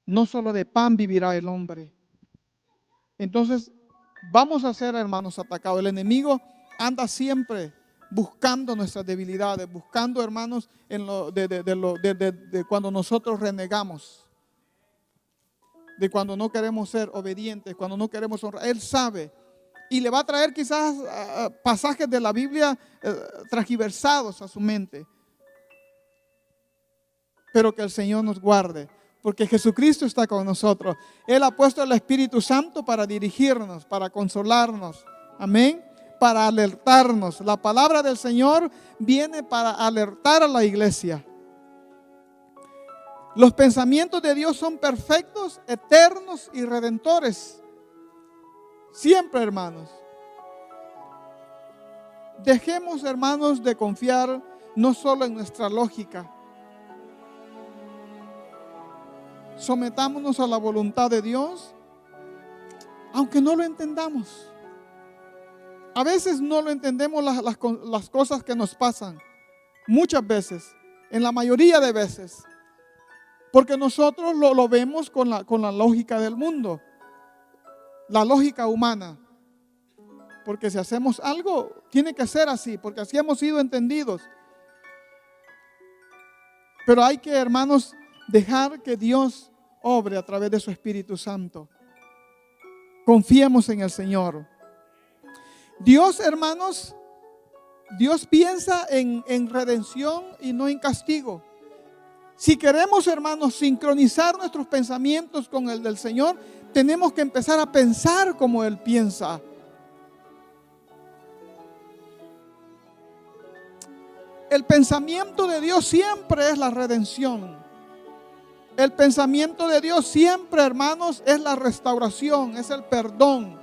No solo de pan vivirá el hombre. Entonces, vamos a ser, hermanos, atacados. El enemigo anda siempre buscando nuestras debilidades, buscando, hermanos, de cuando nosotros renegamos, de cuando no queremos ser obedientes, cuando no queremos honrar. Él sabe. Y le va a traer quizás pasajes de la Biblia transgiversados a su mente. Pero que el Señor nos guarde, porque Jesucristo está con nosotros. Él ha puesto el Espíritu Santo para dirigirnos, para consolarnos. Amén. Para alertarnos. La palabra del Señor viene para alertar a la iglesia. Los pensamientos de Dios son perfectos, eternos y redentores. Siempre, hermanos. Dejemos, hermanos, de confiar no solo en nuestra lógica. Sometámonos a la voluntad de Dios, aunque no lo entendamos. A veces no lo entendemos las cosas que nos pasan. Muchas veces, en la mayoría de veces. Porque nosotros lo vemos con la lógica del mundo. La lógica humana. Porque si hacemos algo, tiene que ser así, porque así hemos sido entendidos. Pero hay que, hermanos, dejar que Dios obre a través de su Espíritu Santo. Confiemos en el Señor. Dios, hermanos, Dios piensa en redención y no en castigo. Si queremos, hermanos, sincronizar nuestros pensamientos con el del Señor, tenemos que empezar a pensar como Él piensa. El pensamiento de Dios siempre es la redención. El pensamiento de Dios siempre, hermanos, es la restauración, es el perdón,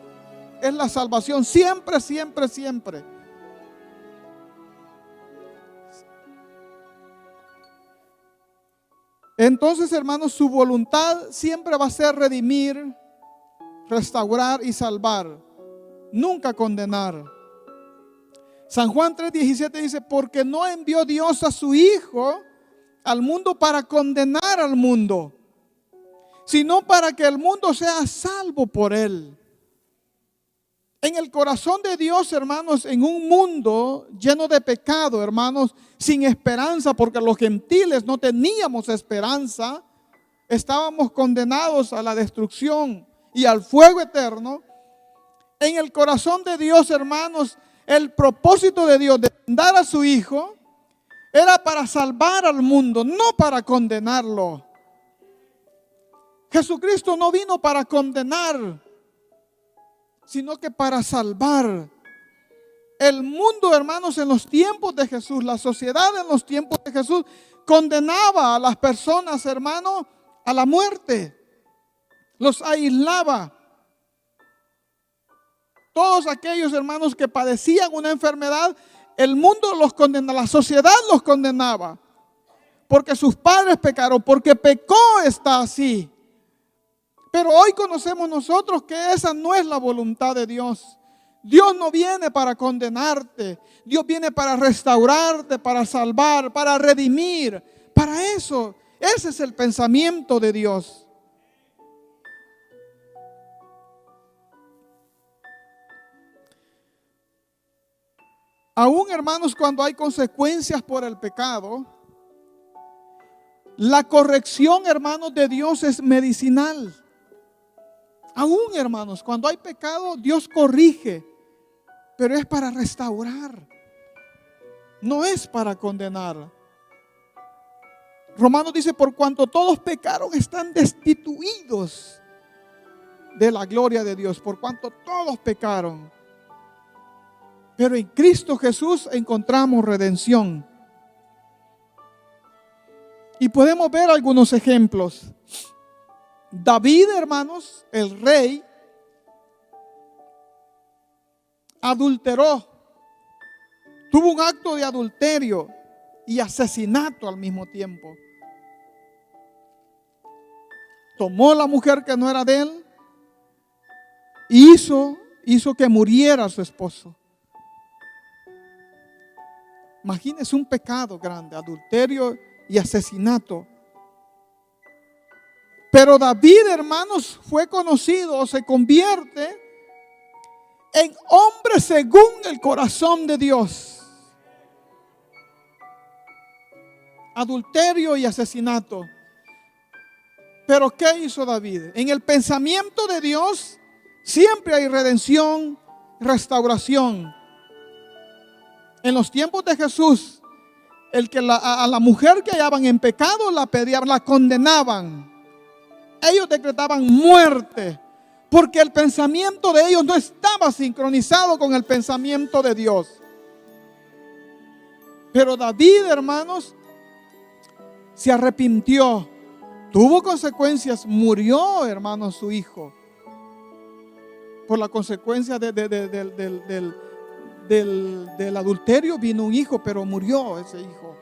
es la salvación. Siempre, siempre, siempre. Entonces, hermanos, su voluntad siempre va a ser redimir, restaurar y salvar. Nunca condenar. San Juan 3:17 dice, porque no envió Dios a su Hijo al mundo para condenar al mundo, sino para que el mundo sea salvo por Él. En el corazón de Dios, hermanos, en un mundo lleno de pecado, hermanos, sin esperanza, porque los gentiles no teníamos esperanza, estábamos condenados a la destrucción y al fuego eterno. En el corazón de Dios, hermanos, el propósito de Dios de dar a su Hijo era para salvar al mundo, no para condenarlo. Jesucristo no vino para condenar, sino que para salvar. El mundo, hermanos, en los tiempos de Jesús, la sociedad en los tiempos de Jesús, condenaba a las personas, hermanos, a la muerte. Los aislaba. todos aquellos hermanos que padecían una enfermedad, el mundo los condenaba, la sociedad los condenaba. Porque sus padres pecaron, porque pecó está así. Pero hoy conocemos nosotros que esa no es la voluntad de Dios. Dios no viene para condenarte. Dios viene para restaurarte, para salvar, para redimir. Para eso, ese es el pensamiento de Dios. Aún, hermanos, cuando hay consecuencias por el pecado, la corrección, hermanos, de Dios es medicinal. Aún, hermanos, cuando hay pecado, Dios corrige, pero es para restaurar, no es para condenar. Romanos dice, por cuanto todos pecaron, están destituidos de la gloria de Dios, por cuanto todos pecaron. Pero en Cristo Jesús encontramos redención. Y podemos ver algunos ejemplos. David, hermanos, el rey, adulteró, tuvo un acto de adulterio y asesinato al mismo tiempo. Tomó la mujer que no era de él y hizo que muriera su esposo. Imagínense un pecado grande, adulterio y asesinato. Pero David, hermanos, fue conocido o se convierte en hombre según el corazón de Dios. Adulterio y asesinato. Pero ¿qué hizo David? En el pensamiento de Dios siempre hay redención, restauración. En los tiempos de Jesús, a la mujer que hallaban en pecado la pedían, la condenaban. Ellos decretaban muerte, porque el pensamiento de ellos no estaba sincronizado con el pensamiento de Dios. Pero David, hermanos, se arrepintió, tuvo consecuencias, murió, hermanos, su hijo, por la consecuencia del adulterio vino un hijo, pero murió ese hijo.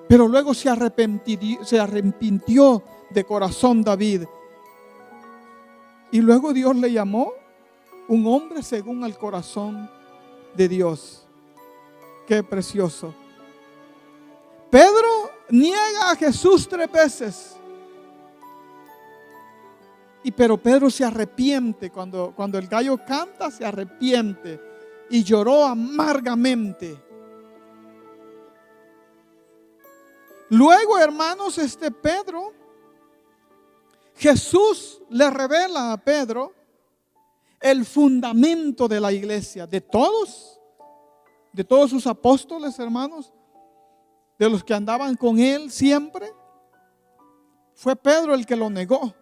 Pero luego se arrepintió de corazón David. Y luego Dios le llamó un hombre según el corazón de Dios. Qué precioso. Pedro niega a Jesús 3 veces. Pero Pedro se arrepiente. Cuando el gallo canta, se arrepiente. Y lloró amargamente. Luego, hermanos, Pedro, Jesús le revela a Pedro el fundamento de la iglesia, de todos sus apóstoles, hermanos, de los que andaban con él siempre. Fue Pedro el que lo negó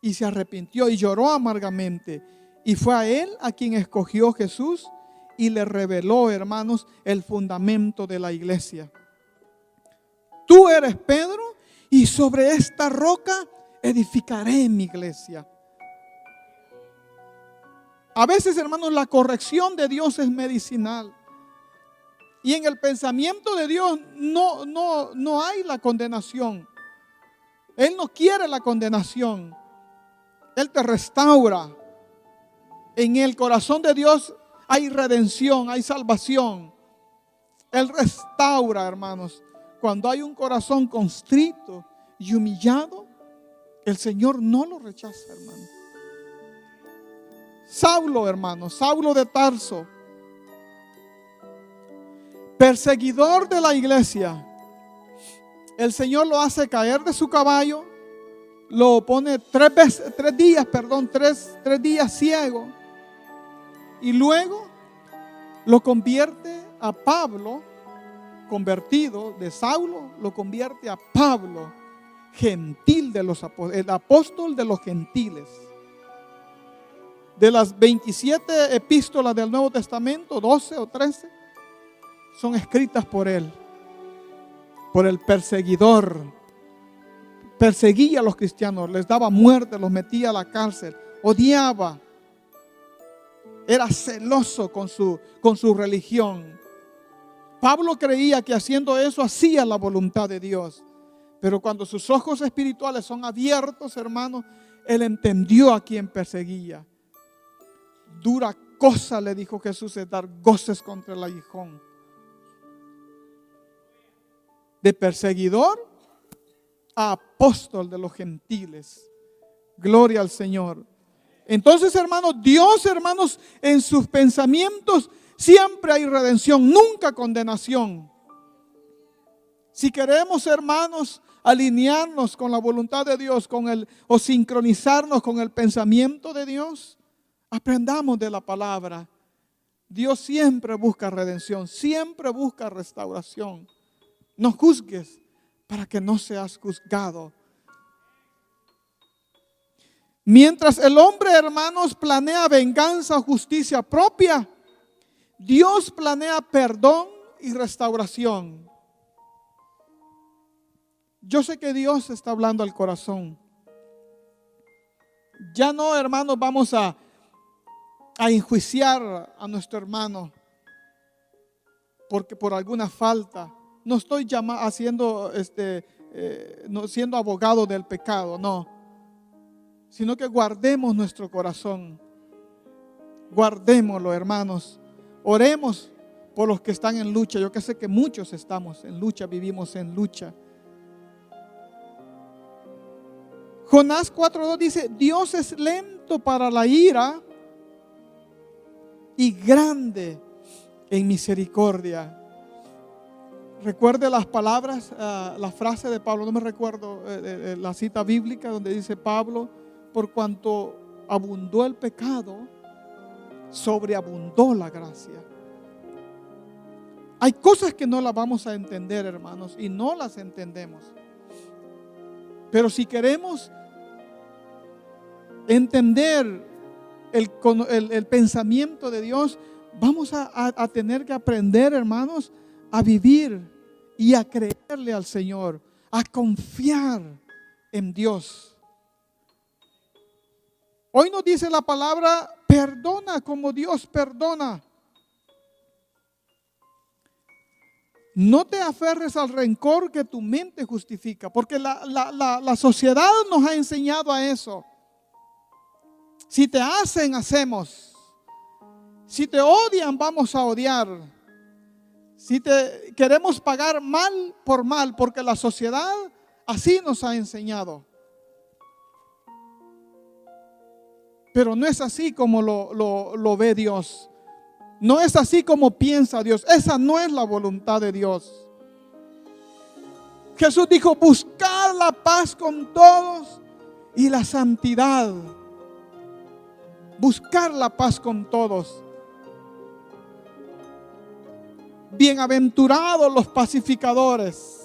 y se arrepintió y lloró amargamente. Y fue a él a quien escogió Jesús y le reveló, hermanos, el fundamento de la iglesia. Tú eres Pedro y sobre esta roca edificaré mi iglesia. A veces, hermanos, la corrección de Dios es medicinal. Y en el pensamiento de Dios no hay la condenación. Él no quiere la condenación. Él te restaura. En el corazón de Dios hay redención, hay salvación. Él restaura, hermanos. Cuando hay un corazón constrito y humillado, el Señor no lo rechaza, hermano. Saulo, hermano, Saulo de Tarso, perseguidor de la iglesia. El Señor lo hace caer de su caballo, lo pone 3 días ciego, y luego lo convierte a Pablo, convertido de Saulo, lo convierte a Pablo, gentil de los apóstoles, el apóstol de los gentiles. De las 27 epístolas del Nuevo Testamento, 12 o 13 son escritas por él, por el perseguidor. Perseguía a los cristianos, les daba muerte, los metía a la cárcel, odiaba. Era celoso con su religión. Pablo creía que haciendo eso hacía la voluntad de Dios. Pero cuando sus ojos espirituales son abiertos, hermanos, él entendió a quien perseguía. Dura cosa, le dijo Jesús, es dar goces contra el aguijón. De perseguidor a apóstol de los gentiles. Gloria al Señor. Entonces, hermanos, Dios, hermanos, en sus pensamientos siempre hay redención, nunca condenación. Si queremos, hermanos, alinearnos con la voluntad de Dios, o sincronizarnos con el pensamiento de Dios, aprendamos de la palabra. Dios siempre busca redención, siempre busca restauración. No juzgues para que no seas juzgado. Mientras el hombre, hermanos, planea venganza o justicia propia, Dios planea perdón y restauración. Yo sé que Dios está hablando al corazón. Ya no, hermanos, vamos a enjuiciar a nuestro hermano porque por alguna falta. No estoy siendo abogado del pecado, no. Sino que guardemos nuestro corazón. Guardémoslo, hermanos. Oremos por los que están en lucha. Yo que sé que muchos estamos en lucha, vivimos en lucha. Jonás 4:2 dice: Dios es lento para la ira y grande en misericordia. Recuerde las palabras, la frase de Pablo, no me recuerdo la cita bíblica donde dice Pablo: por cuanto abundó el pecado, sobreabundó la gracia. Hay cosas que no las vamos a entender, hermanos, y no las entendemos. Pero si queremos entender el pensamiento de Dios, vamos a tener que aprender, hermanos, a vivir y a creerle al Señor, a confiar en Dios. Hoy nos dice la palabra: perdona como Dios perdona. No te aferres al rencor que tu mente justifica, porque la sociedad nos ha enseñado a eso. Si te hacen, hacemos. Si te odian, vamos a odiar. Si te queremos pagar mal por mal, porque la sociedad así nos ha enseñado. Pero no es así como lo ve Dios. No es así como piensa Dios. Esa no es la voluntad de Dios. Jesús dijo: buscar la paz con todos y la santidad. Buscar la paz con todos. Bienaventurados los pacificadores.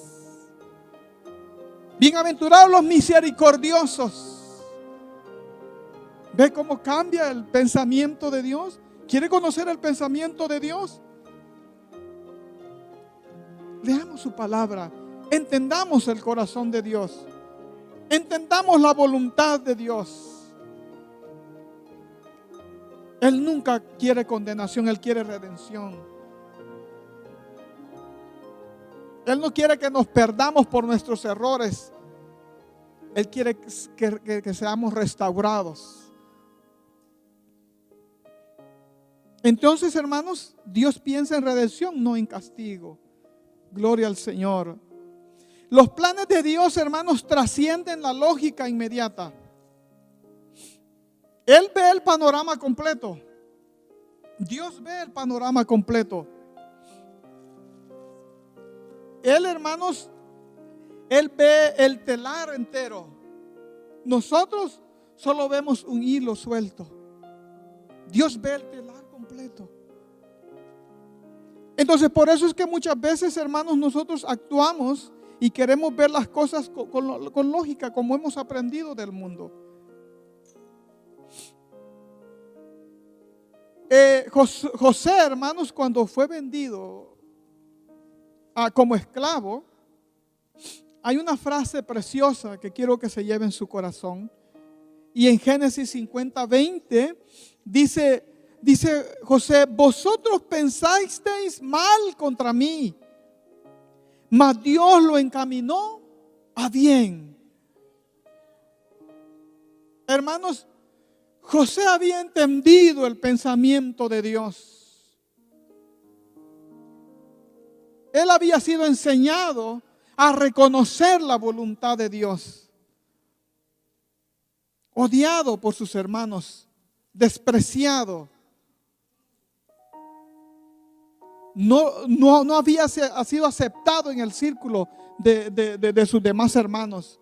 Bienaventurados los misericordiosos. ¿Ve cómo cambia el pensamiento de Dios? ¿Quiere conocer el pensamiento de Dios? Leamos su palabra. Entendamos el corazón de Dios. Entendamos la voluntad de Dios. Él nunca quiere condenación, Él quiere redención. Él no quiere que nos perdamos por nuestros errores. Él quiere que seamos restaurados. Entonces, hermanos, Dios piensa en redención, no en castigo. Gloria al Señor. Los planes de Dios, hermanos, trascienden la lógica inmediata. Él ve el panorama completo. Dios ve el panorama completo. Él, hermanos, Él ve el telar entero. Nosotros solo vemos un hilo suelto. Dios ve el telar completo. Entonces, por eso es que muchas veces, hermanos, nosotros actuamos y queremos ver las cosas con lógica, como hemos aprendido del mundo. José, hermanos, cuando fue vendido como esclavo, hay una frase preciosa que quiero que se lleve en su corazón. Y en Génesis 50:20 dice: dice José, vosotros pensasteis mal contra mí, mas Dios lo encaminó a bien. Hermanos, José había entendido el pensamiento de Dios. Él había sido enseñado a reconocer la voluntad de Dios. Odiado por sus hermanos, despreciado. No había sido aceptado en el círculo de sus demás hermanos.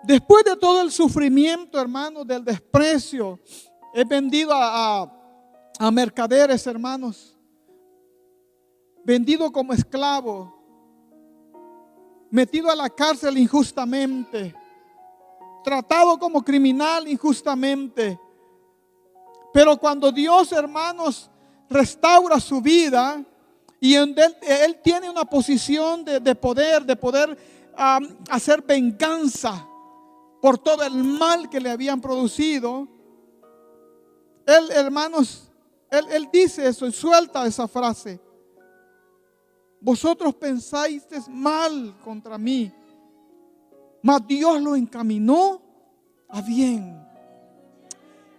Después de todo el sufrimiento, hermanos, del desprecio, es vendido a mercaderes, hermanos. Vendido como esclavo, metido a la cárcel injustamente, tratado como criminal injustamente. Pero cuando Dios, hermanos, restaura su vida y él tiene una posición de poder hacer venganza por todo el mal que le habían producido, él, hermanos, él dice eso y suelta esa frase. Vosotros pensáis mal contra mí, mas Dios lo encaminó a bien.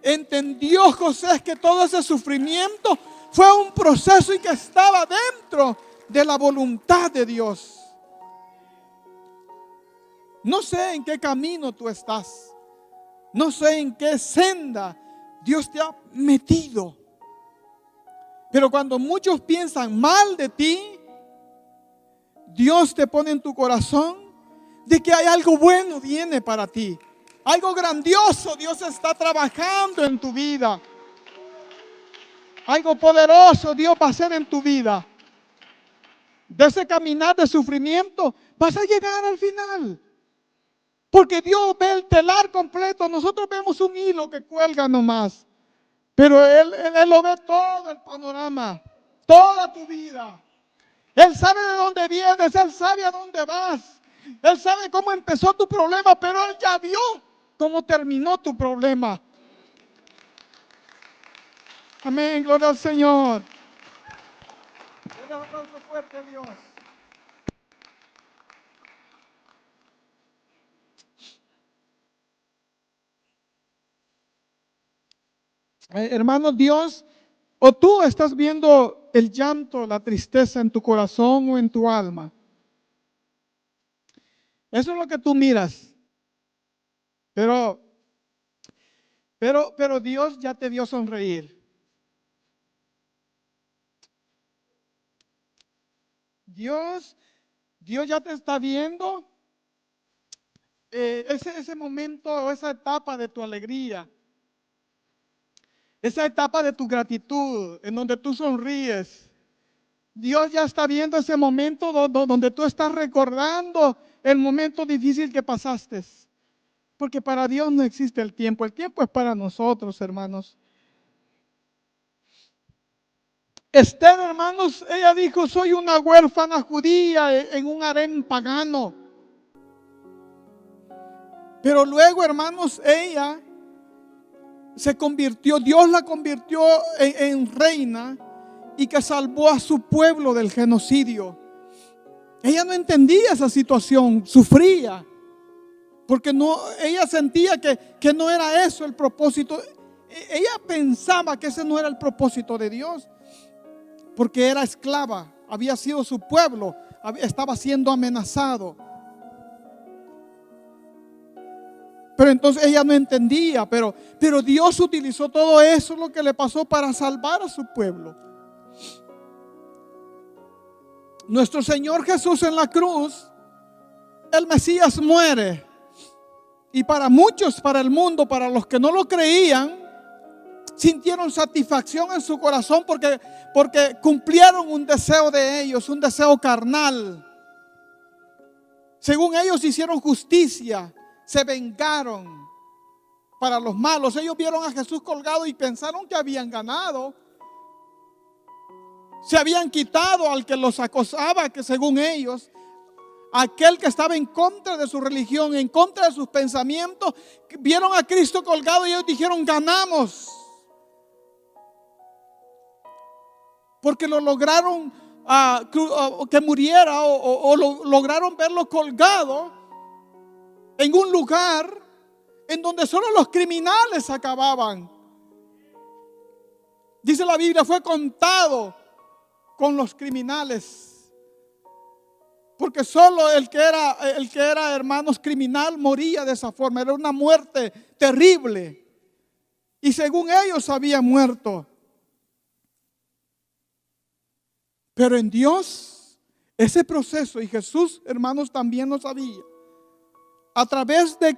Entendió José que todo ese sufrimiento fue un proceso y que estaba dentro de la voluntad de Dios. No sé en qué camino tú estás, no sé en qué senda Dios te ha metido, pero cuando muchos piensan mal de ti, Dios te pone en tu corazón de que hay algo bueno viene para ti. Algo grandioso Dios está trabajando en tu vida. Algo poderoso Dios va a hacer en tu vida. De ese caminar de sufrimiento vas a llegar al final. Porque Dios ve el telar completo. Nosotros vemos un hilo que cuelga nomás. Pero Él lo ve todo el panorama. Toda tu vida. Él sabe de dónde vienes, Él sabe a dónde vas. Él sabe cómo empezó tu problema, pero Él ya vio cómo terminó tu problema. Amén, gloria al Señor. Un aplauso fuerte a Dios. Hermano, Dios, o tú estás viendo el llanto, la tristeza en tu corazón o en tu alma. Eso es lo que tú miras. Pero Dios ya te vio sonreír. Dios ya te está viendo ese momento o esa etapa de tu alegría, esa etapa de tu gratitud en donde tú sonríes. Dios ya está viendo ese momento donde tú estás recordando el momento difícil que pasaste. Porque para Dios no existe el tiempo es para nosotros, hermanos. Esther, hermanos, ella dijo, soy una huérfana judía en un harén pagano. Pero luego, hermanos, ella se convirtió, Dios la convirtió en reina y que salvó a su pueblo del genocidio. Ella no entendía esa situación, sufría, porque ella sentía que no era eso el propósito. Ella pensaba que ese no era el propósito de Dios, porque era esclava, había sido su pueblo, estaba siendo amenazado. Pero entonces ella no entendía, pero Dios utilizó todo eso, lo que le pasó, para salvar a su pueblo. Nuestro Señor Jesús en la cruz, el Mesías muere. Y para muchos, para el mundo, para los que no lo creían, sintieron satisfacción en su corazón porque cumplieron un deseo de ellos, un deseo carnal. Según ellos hicieron justicia, se vengaron para los malos. Ellos vieron a Jesús colgado y pensaron que habían ganado. Se habían quitado al que los acosaba, que según ellos aquel que estaba en contra de su religión, en contra de sus pensamientos, vieron a Cristo colgado y ellos dijeron: ganamos. Porque lo lograron que muriera o lograron verlo colgado en un lugar en donde solo los criminales acababan. Dice la Biblia, fue contado con los criminales, porque solo el que era, hermanos, criminal moría de esa forma. Era una muerte terrible, y según ellos había muerto. Pero en Dios, ese proceso, y Jesús, hermanos, también lo sabía, a través de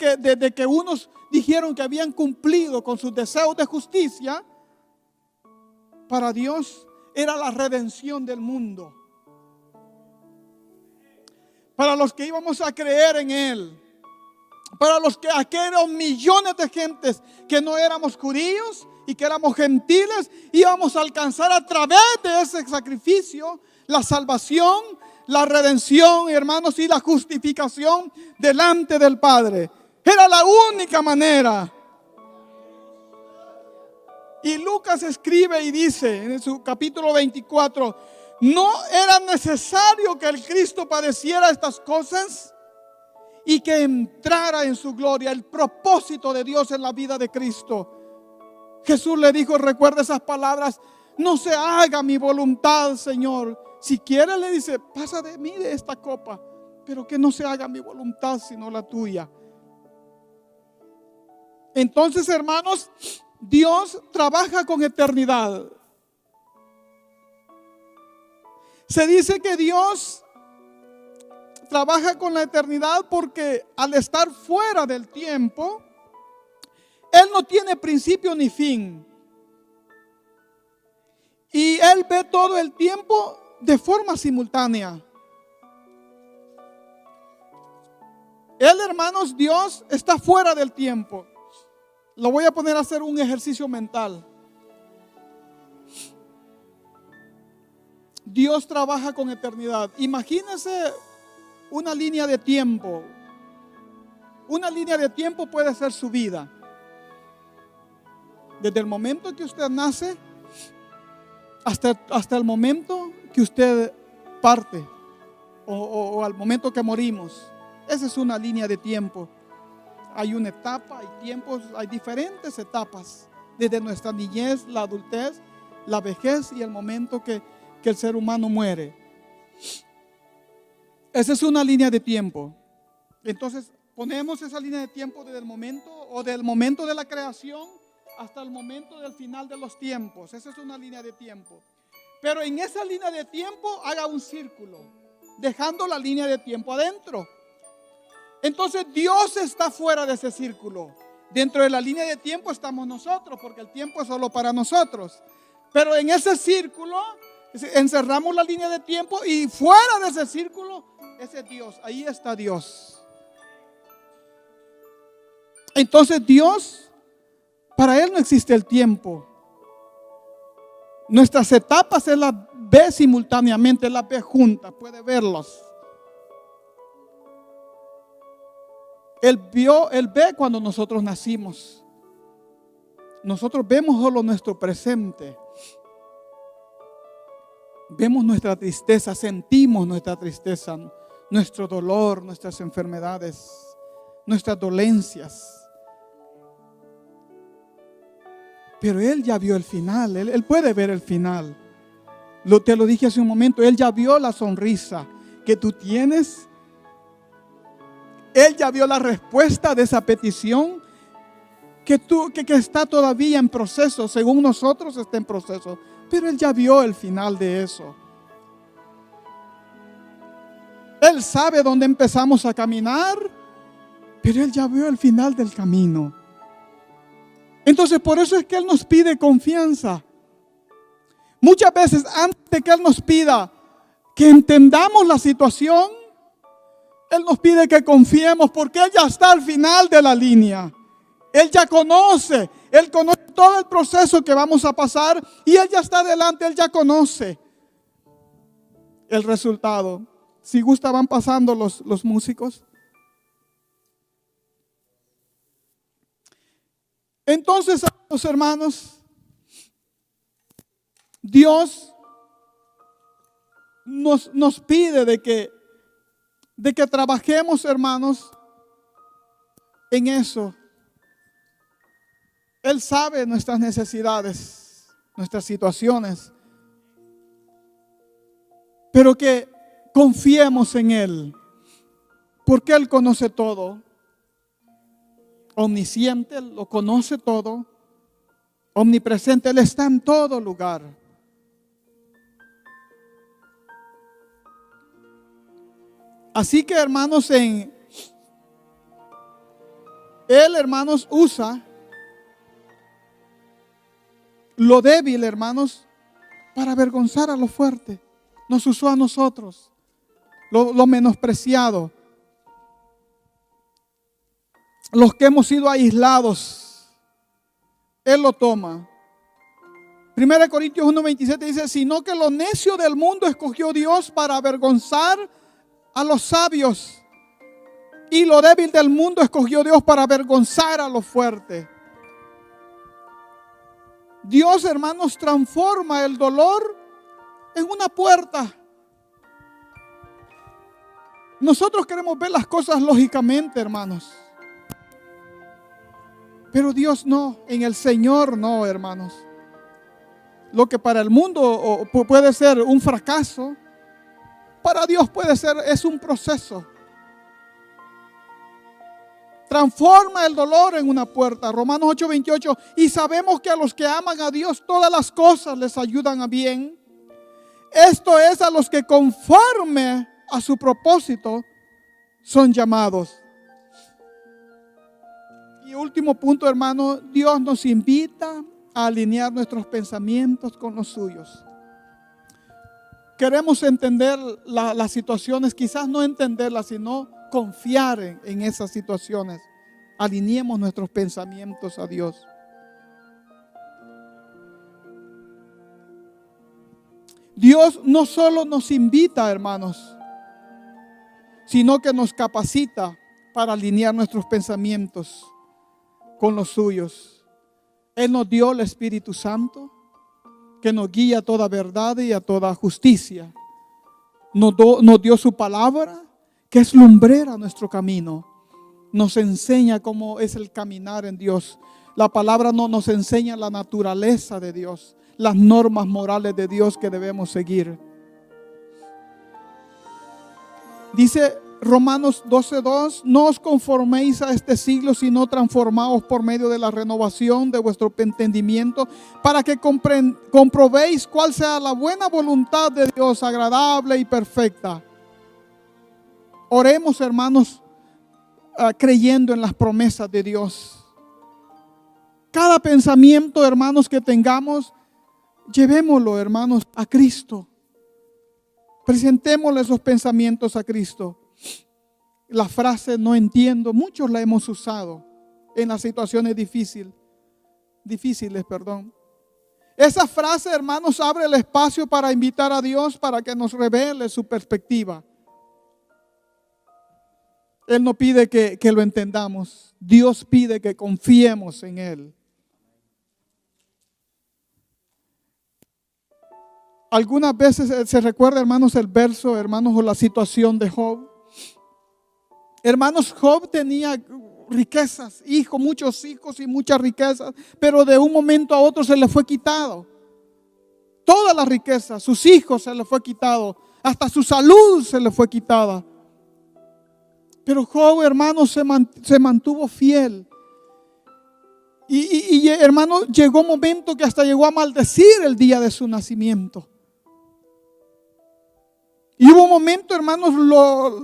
que unos dijeron que habían cumplido con sus deseos de justicia, para Dios era la redención del mundo. Para los que íbamos a creer en Él, para los que aquellos millones de gentes que no éramos judíos y que éramos gentiles, íbamos a alcanzar a través de ese sacrificio la salvación, la redención, hermanos, y la justificación delante del Padre. Era la única manera. Y Lucas escribe y dice en su capítulo 24: no era necesario que el Cristo padeciera estas cosas y que entrara en su gloria. El propósito de Dios en la vida de Cristo. Jesús le dijo, recuerda esas palabras: no se haga mi voluntad, Señor. Si quiere, le dice, pasa de mí de esta copa, pero que no se haga mi voluntad sino la tuya. Entonces, hermanos, Dios trabaja con eternidad. Se dice que Dios trabaja con la eternidad porque al estar fuera del tiempo, Él no tiene principio ni fin. Y Él ve todo el tiempo de forma simultánea. Él, hermanos, Dios está fuera del tiempo. Lo voy a poner a hacer un ejercicio mental. Dios trabaja con eternidad. Imagínese una línea de tiempo. Una línea de tiempo puede ser su vida. Desde el momento que usted nace hasta el momento que usted parte o al momento que morimos. Esa es una línea de tiempo. Hay una etapa, hay tiempos, hay diferentes etapas. Desde nuestra niñez, la adultez, la vejez y el momento que el ser humano muere. Esa es una línea de tiempo. Entonces ponemos esa línea de tiempo desde el momento o del momento de la creación hasta el momento del final de los tiempos. Esa es una línea de tiempo. Pero en esa línea de tiempo haga un círculo, dejando la línea de tiempo adentro. Entonces Dios está fuera de ese círculo. Dentro de la línea de tiempo estamos nosotros, porque el tiempo es solo para nosotros. Pero en ese círculo encerramos la línea de tiempo, y fuera de ese círculo, ese es Dios. Ahí está Dios. Entonces Dios, para Él no existe el tiempo. Nuestras etapas Él las ve simultáneamente, Él las ve juntas, puede verlos. Él ve cuando nosotros nacimos. Nosotros vemos solo nuestro presente. Vemos nuestra tristeza, sentimos nuestra tristeza, nuestro dolor, nuestras enfermedades, nuestras dolencias. Pero Él ya vio el final, Él puede ver el final. Te lo dije hace un momento, Él ya vio la sonrisa que tú tienes. Él ya vio la respuesta de esa petición que está todavía en proceso. Según nosotros está en proceso, pero Él ya vio el final de eso. Él sabe dónde empezamos a caminar, pero Él ya vio el final del camino. Entonces por eso es que Él nos pide confianza. Muchas veces antes de que Él nos pida que entendamos la situación, Él nos pide que confiemos, porque Él ya está al final de la línea. Él ya conoce, Él conoce todo el proceso que vamos a pasar, y Él ya está adelante, Él ya conoce el resultado. Si gusta, van pasando los músicos. Entonces, los hermanos, Dios nos pide de que trabajemos, hermanos, en eso. Él sabe nuestras necesidades, nuestras situaciones, pero que confiemos en Él, porque Él conoce todo. Omnisciente, Él lo conoce todo. Omnipresente, Él está en todo lugar. Así que, hermanos, Él, hermanos, usa lo débil, hermanos, para avergonzar a lo fuerte. Nos usó a nosotros, lo menospreciado, los que hemos sido aislados. Él lo toma. 1 Corintios 1:27 dice: sino que lo necio del mundo escogió Dios para avergonzar a los sabios, y lo débil del mundo escogió Dios para avergonzar a lo fuerte. Dios, hermanos, transforma el dolor en una puerta. Nosotros queremos ver las cosas lógicamente, hermanos, pero Dios no, en el Señor no, hermanos. Lo que para el mundo puede ser un fracaso, para Dios es un proceso. Transforma el dolor en una puerta. Romanos 8:28. Y sabemos que a los que aman a Dios todas las cosas les ayudan a bien. Esto es, a los que conforme a su propósito son llamados. Y último punto, hermano, Dios nos invita a alinear nuestros pensamientos con los suyos. Queremos entender las situaciones, quizás no entenderlas, sino confiar en esas situaciones. Alineemos nuestros pensamientos a Dios. Dios no solo nos invita, hermanos, sino que nos capacita para alinear nuestros pensamientos con los suyos. Él nos dio el Espíritu Santo, que nos guía a toda verdad y a toda justicia. Nos dio su palabra, que es lumbrera a nuestro camino. Nos enseña cómo es el caminar en Dios. La palabra nos enseña la naturaleza de Dios, las normas morales de Dios que debemos seguir. Dice Romanos 12:2: no os conforméis a este siglo, sino transformaos por medio de la renovación de vuestro entendimiento, para que comprobéis cuál sea la buena voluntad de Dios, agradable y perfecta. Oremos, hermanos, creyendo en las promesas de Dios. Cada pensamiento, hermanos, que tengamos, llevémoslo, hermanos, a Cristo. Presentémosle esos pensamientos a Cristo. La frase "no entiendo", muchos la hemos usado en las situaciones difíciles. Esa frase, hermanos, abre el espacio para invitar a Dios para que nos revele su perspectiva. Él no pide que lo entendamos. Dios pide que confiemos en Él. Algunas veces se recuerda, hermanos, el verso, hermanos, o la situación de Job. Hermanos, Job tenía riquezas, muchos hijos y muchas riquezas, pero de un momento a otro se le fue quitado. Toda la riqueza, sus hijos se le fue quitado, hasta su salud se le fue quitada. Pero Job, hermanos, se mantuvo fiel. Y hermano, llegó un momento que hasta llegó a maldecir el día de su nacimiento. Y hubo un momento, hermanos,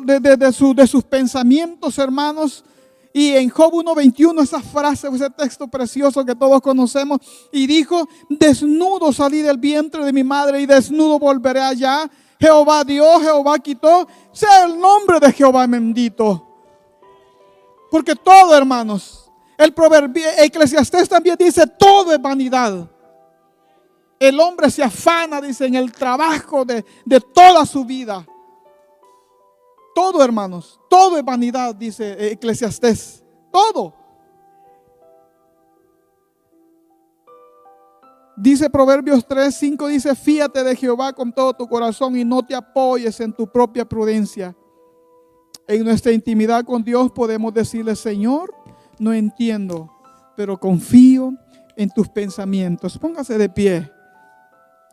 de sus pensamientos, hermanos. Y en Job 1:21, esa frase, ese texto precioso que todos conocemos. Y dijo: desnudo salí del vientre de mi madre y desnudo volveré allá. Jehová dio, Jehová quitó. Sea el nombre de Jehová bendito. Porque todo, hermanos, el proverbio Eclesiastés también dice: todo es vanidad. El hombre se afana, dice, en el trabajo de toda su vida. Todo, hermanos, todo es vanidad, dice Eclesiastés. Todo. Dice Proverbios 3:5, dice: fíate de Jehová con todo tu corazón y no te apoyes en tu propia prudencia. En nuestra intimidad con Dios podemos decirle: Señor, no entiendo, pero confío en tus pensamientos. Póngase de pie.